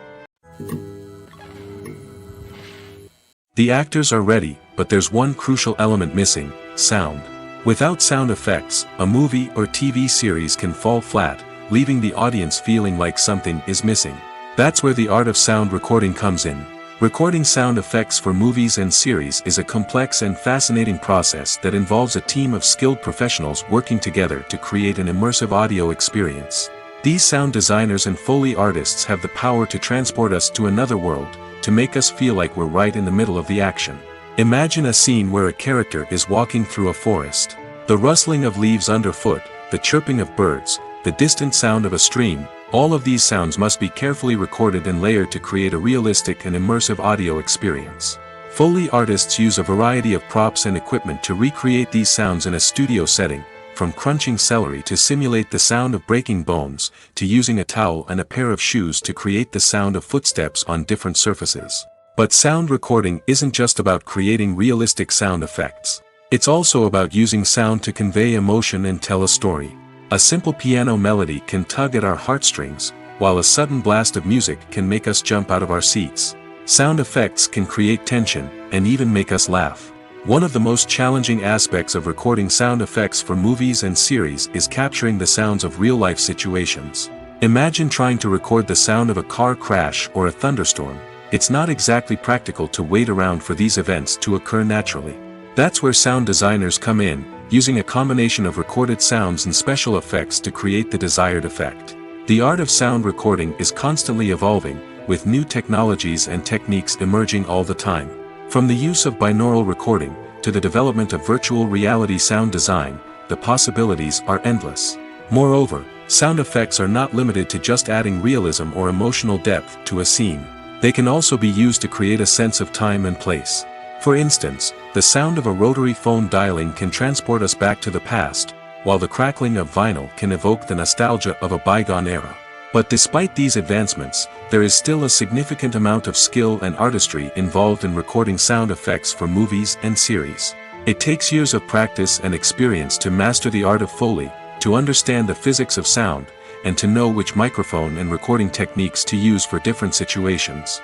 The actors are ready, but there's one crucial element missing: sound. Without sound effects, a movie or TV series can fall flat, leaving the audience feeling like something is missing. That's where the art of sound recording comes in. Recording sound effects for movies and series is a complex and fascinating process that involves a team of skilled professionals working together to create an immersive audio experience. These sound designers and Foley artists have the power to transport us to another world, to make us feel like we're right in the middle of the action. Imagine a scene where a character is walking through a forest. The rustling of leaves underfoot, the chirping of birds, the distant sound of a stream, all of these sounds must be carefully recorded and layered to create a realistic and immersive audio experience. Foley artists use a variety of props and equipment to recreate these sounds in a studio setting, from crunching celery to simulate the sound of breaking bones, to using a towel and a pair of shoes to create the sound of footsteps on different surfaces. But sound recording isn't just about creating realistic sound effects. It's also about using sound to convey emotion and tell a story. A simple piano melody can tug at our heartstrings, while a sudden blast of music can make us jump out of our seats. Sound effects can create tension, and even make us laugh. One of the most challenging aspects of recording sound effects for movies and series is capturing the sounds of real-life situations. Imagine trying to record the sound of a car crash or a thunderstorm. It's not exactly practical to wait around for these events to occur naturally. That's where sound designers come in, using a combination of recorded sounds and special effects to create the desired effect. The art of sound recording is constantly evolving, with new technologies and techniques emerging all the time. From the use of binaural recording, to the development of virtual reality sound design, the possibilities are endless. Moreover, sound effects are not limited to just adding realism or emotional depth to a scene. They can also be used to create a sense of time and place. For instance, the sound of a rotary phone dialing can transport us back to the past, while the crackling of vinyl can evoke the nostalgia of a bygone era. But despite these advancements, there is still a significant amount of skill and artistry involved in recording sound effects for movies and series. It takes years of practice and experience to master the art of Foley, to understand the physics of sound, and to know which microphone and recording techniques to use for different situations.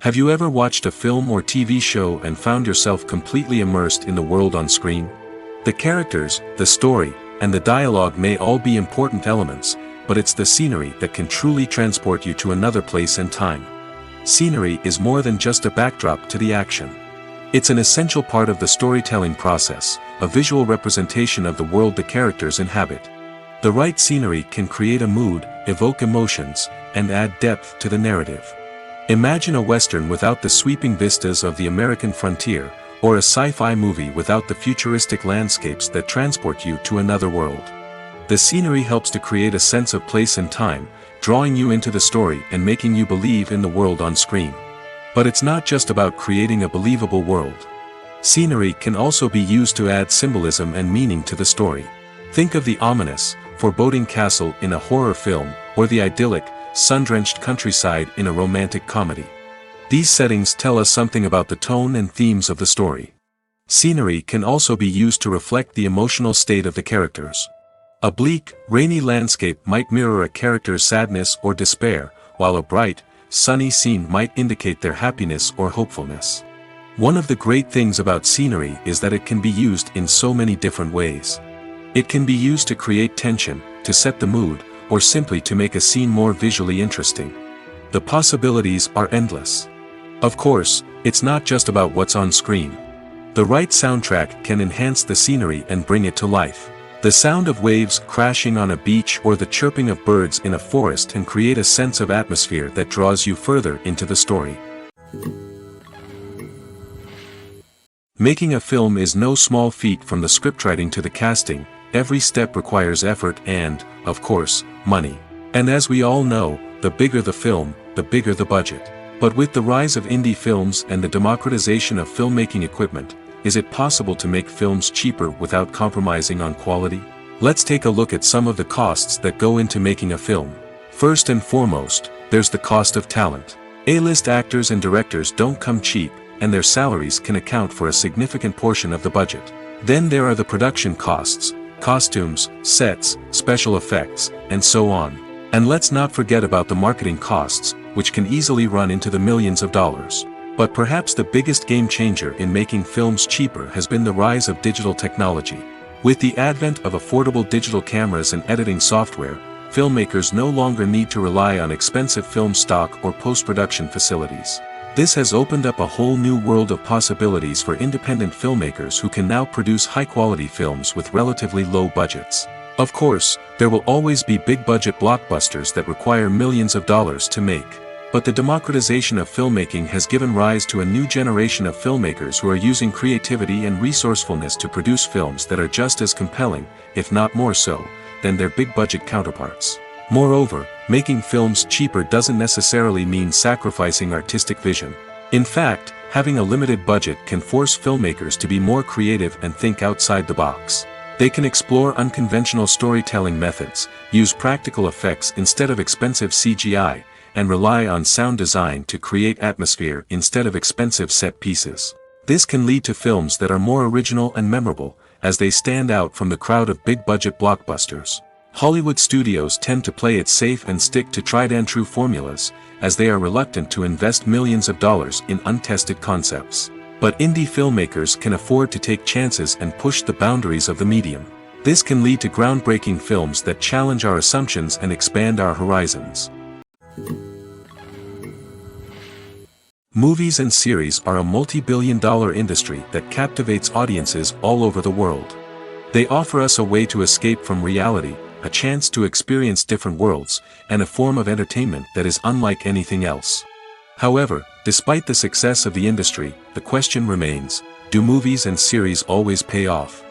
Have you ever watched a film or TV show and found yourself completely immersed in the world on screen? The characters, the story, and the dialogue may all be important elements, but it's the scenery that can truly transport you to another place and time. Scenery is more than just a backdrop to the action. It's an essential part of the storytelling process, a visual representation of the world the characters inhabit. The right scenery can create a mood, evoke emotions, and add depth to the narrative. Imagine a Western without the sweeping vistas of the American frontier, or a sci-fi movie without the futuristic landscapes that transport you to another world. The scenery helps to create a sense of place and time, drawing you into the story and making you believe in the world on screen. But it's not just about creating a believable world. Scenery can also be used to add symbolism and meaning to the story. Think of the ominous, foreboding castle in a horror film, or the idyllic, sun-drenched countryside in a romantic comedy. These settings tell us something about the tone and themes of the story. Scenery can also be used to reflect the emotional state of the characters. A bleak, rainy landscape might mirror a character's sadness or despair, while a bright, sunny scene might indicate their happiness or hopefulness. One of the great things about scenery is that it can be used in so many different ways. It can be used to create tension, to set the mood, or simply to make a scene more visually interesting. The possibilities are endless. Of course, it's not just about what's on screen. The right soundtrack can enhance the scenery and bring it to life. The sound of waves crashing on a beach or the chirping of birds in a forest can create a sense of atmosphere that draws you further into the story. Making a film is no small feat. From the scriptwriting to the casting, every step requires effort and, of course, money. And as we all know, the bigger the film, the bigger the budget. But with the rise of indie films and the democratization of filmmaking equipment, is it possible to make films cheaper without compromising on quality? Let's take a look at some of the costs that go into making a film. First and foremost, there's the cost of talent. A-list actors and directors don't come cheap, and their salaries can account for a significant portion of the budget. Then there are the production costs, costumes, sets, special effects, and so on. And let's not forget about the marketing costs, which can easily run into the millions of dollars. But perhaps the biggest game changer in making films cheaper has been the rise of digital technology. With the advent of affordable digital cameras and editing software, filmmakers no longer need to rely on expensive film stock or post-production facilities. This has opened up a whole new world of possibilities for independent filmmakers who can now produce high-quality films with relatively low budgets. Of course, there will always be big-budget blockbusters that require millions of dollars to make. But the democratization of filmmaking has given rise to a new generation of filmmakers who are using creativity and resourcefulness to produce films that are just as compelling, if not more so, than their big-budget counterparts. Moreover, making films cheaper doesn't necessarily mean sacrificing artistic vision. In fact, having a limited budget can force filmmakers to be more creative and think outside the box. They can explore unconventional storytelling methods, use practical effects instead of expensive CGI, and rely on sound design to create atmosphere instead of expensive set pieces. This can lead to films that are more original and memorable, as they stand out from the crowd of big-budget blockbusters. Hollywood studios tend to play it safe and stick to tried-and-true formulas, as they are reluctant to invest millions of dollars in untested concepts. But indie filmmakers can afford to take chances and push the boundaries of the medium. This can lead to groundbreaking films that challenge our assumptions and expand our horizons. Movies and series are a multi-billion-dollar industry that captivates audiences all over the world. They offer us a way to escape from reality, a chance to experience different worlds, and a form of entertainment that is unlike anything else. However, despite the success of the industry, the question remains, do movies and series always pay off?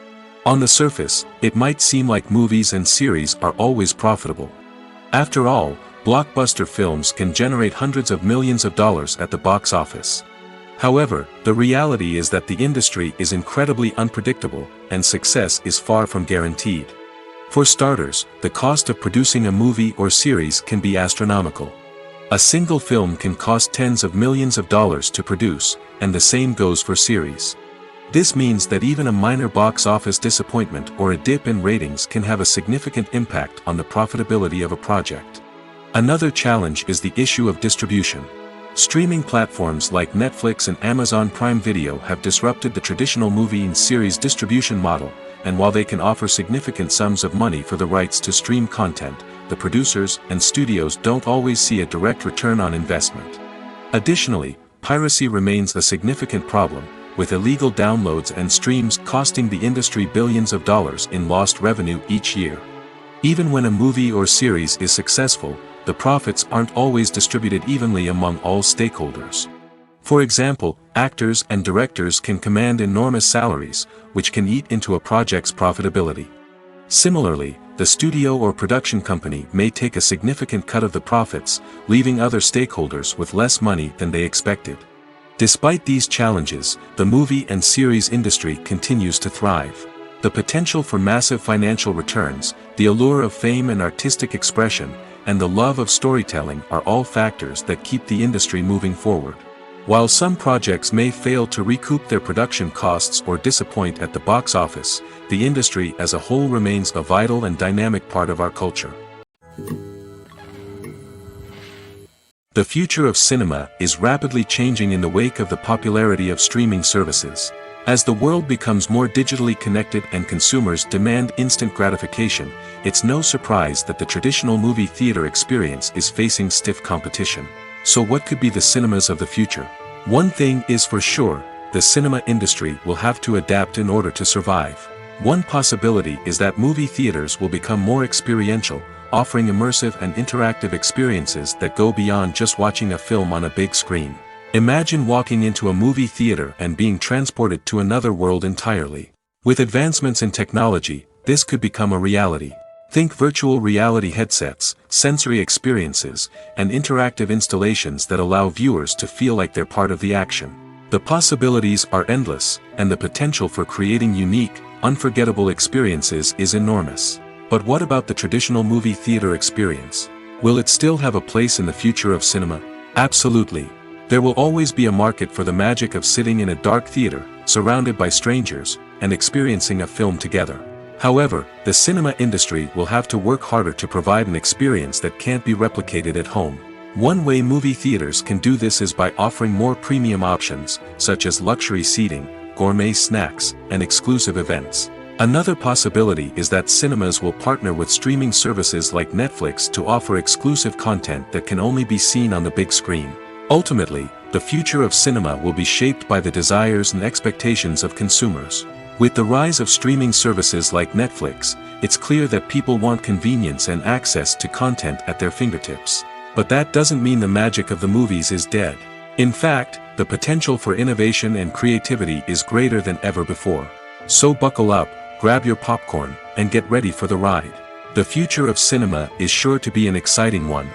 On the surface, it might seem like movies and series are always profitable. After all, blockbuster films can generate hundreds of millions of dollars at the box office. However, the reality is that the industry is incredibly unpredictable, and success is far from guaranteed. For starters, the cost of producing a movie or series can be astronomical. A single film can cost tens of millions of dollars to produce, and the same goes for series. This means that even a minor box office disappointment or a dip in ratings can have a significant impact on the profitability of a project. Another challenge is the issue of distribution. Streaming platforms like Netflix and Amazon Prime Video have disrupted the traditional movie and series distribution model, and while they can offer significant sums of money for the rights to stream content, the producers and studios don't always see a direct return on investment. Additionally, piracy remains a significant problem, with illegal downloads and streams costing the industry billions of dollars in lost revenue each year. Even when a movie or series is successful, the profits aren't always distributed evenly among all stakeholders. For example, actors and directors can command enormous salaries, which can eat into a project's profitability. Similarly, the studio or production company may take a significant cut of the profits, leaving other stakeholders with less money than they expected. Despite these challenges, the movie and series industry continues to thrive. The potential for massive financial returns, the allure of fame and artistic expression, and the love of storytelling are all factors that keep the industry moving forward. While some projects may fail to recoup their production costs or disappoint at the box office, the industry as a whole remains a vital and dynamic part of our culture. The future of cinema is rapidly changing in the wake of the popularity of streaming services. As the world becomes more digitally connected and consumers demand instant gratification, it's no surprise that the traditional movie theater experience is facing stiff competition. So what could be the cinemas of the future? One thing is for sure, the cinema industry will have to adapt in order to survive. One possibility is that movie theaters will become more experiential, offering immersive and interactive experiences that go beyond just watching a film on a big screen. Imagine walking into a movie theater and being transported to another world entirely. With advancements in technology, this could become a reality. Think virtual reality headsets, sensory experiences, and interactive installations that allow viewers to feel like they're part of the action. The possibilities are endless, and the potential for creating unique, unforgettable experiences is enormous. But what about the traditional movie theater experience? Will it still have a place in the future of cinema? Absolutely. There will always be a market for the magic of sitting in a dark theater, surrounded by strangers, and experiencing a film together. However, the cinema industry will have to work harder to provide an experience that can't be replicated at home. One way movie theaters can do this is by offering more premium options, such as luxury seating, gourmet snacks, and exclusive events. Another possibility is that cinemas will partner with streaming services like Netflix to offer exclusive content that can only be seen on the big screen. Ultimately, the future of cinema will be shaped by the desires and expectations of consumers. With the rise of streaming services like Netflix, it's clear that people want convenience and access to content at their fingertips. But that doesn't mean the magic of the movies is dead. In fact, the potential for innovation and creativity is greater than ever before. So buckle up, grab your popcorn, and get ready for the ride. The future of cinema is sure to be an exciting one.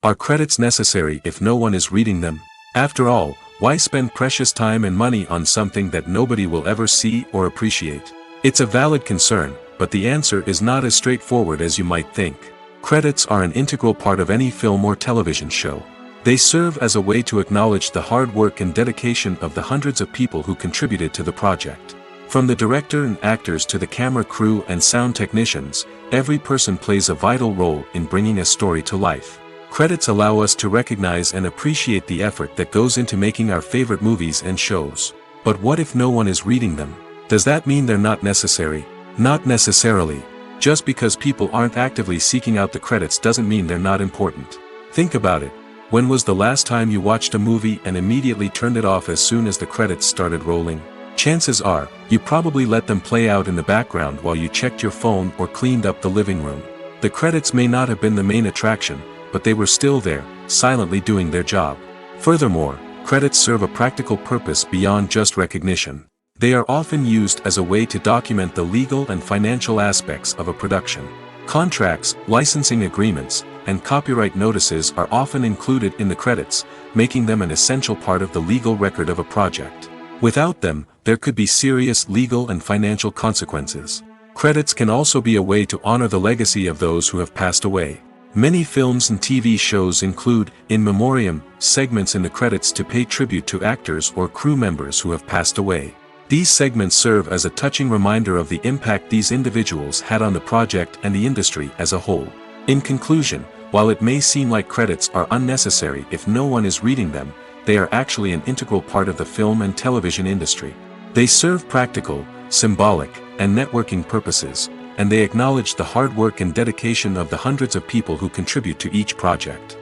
Are credits necessary if no one is reading them? After all, why spend precious time and money on something that nobody will ever see or appreciate? It's a valid concern, but the answer is not as straightforward as you might think. Credits are an integral part of any film or television show. They serve as a way to acknowledge the hard work and dedication of the hundreds of people who contributed to the project. From the director and actors to the camera crew and sound technicians, every person plays a vital role in bringing a story to life. Credits allow us to recognize and appreciate the effort that goes into making our favorite movies and shows. But what if no one is reading them? Does that mean they're not necessary? Not necessarily. Just because people aren't actively seeking out the credits doesn't mean they're not important. Think about it. When was the last time you watched a movie and immediately turned it off as soon as the credits started rolling? Chances are, you probably let them play out in the background while you checked your phone or cleaned up the living room. The credits may not have been the main attraction, but they were still there, silently doing their job. Furthermore, credits serve a practical purpose beyond just recognition. They are often used as a way to document the legal and financial aspects of a production. Contracts, licensing agreements, and copyright notices are often included in the credits, making them an essential part of the legal record of a project. Without them, there could be serious legal and financial consequences. Credits can also be a way to honor the legacy of those who have passed away. Many films and TV shows include, in memoriam, segments in the credits to pay tribute to actors or crew members who have passed away. These segments serve as a touching reminder of the impact these individuals had on the project and the industry as a whole. In conclusion, while it may seem like credits are unnecessary if no one is reading them, they are actually an integral part of the film and television industry. They serve practical, symbolic, and networking purposes, and they acknowledge the hard work and dedication of the hundreds of people who contribute to each project.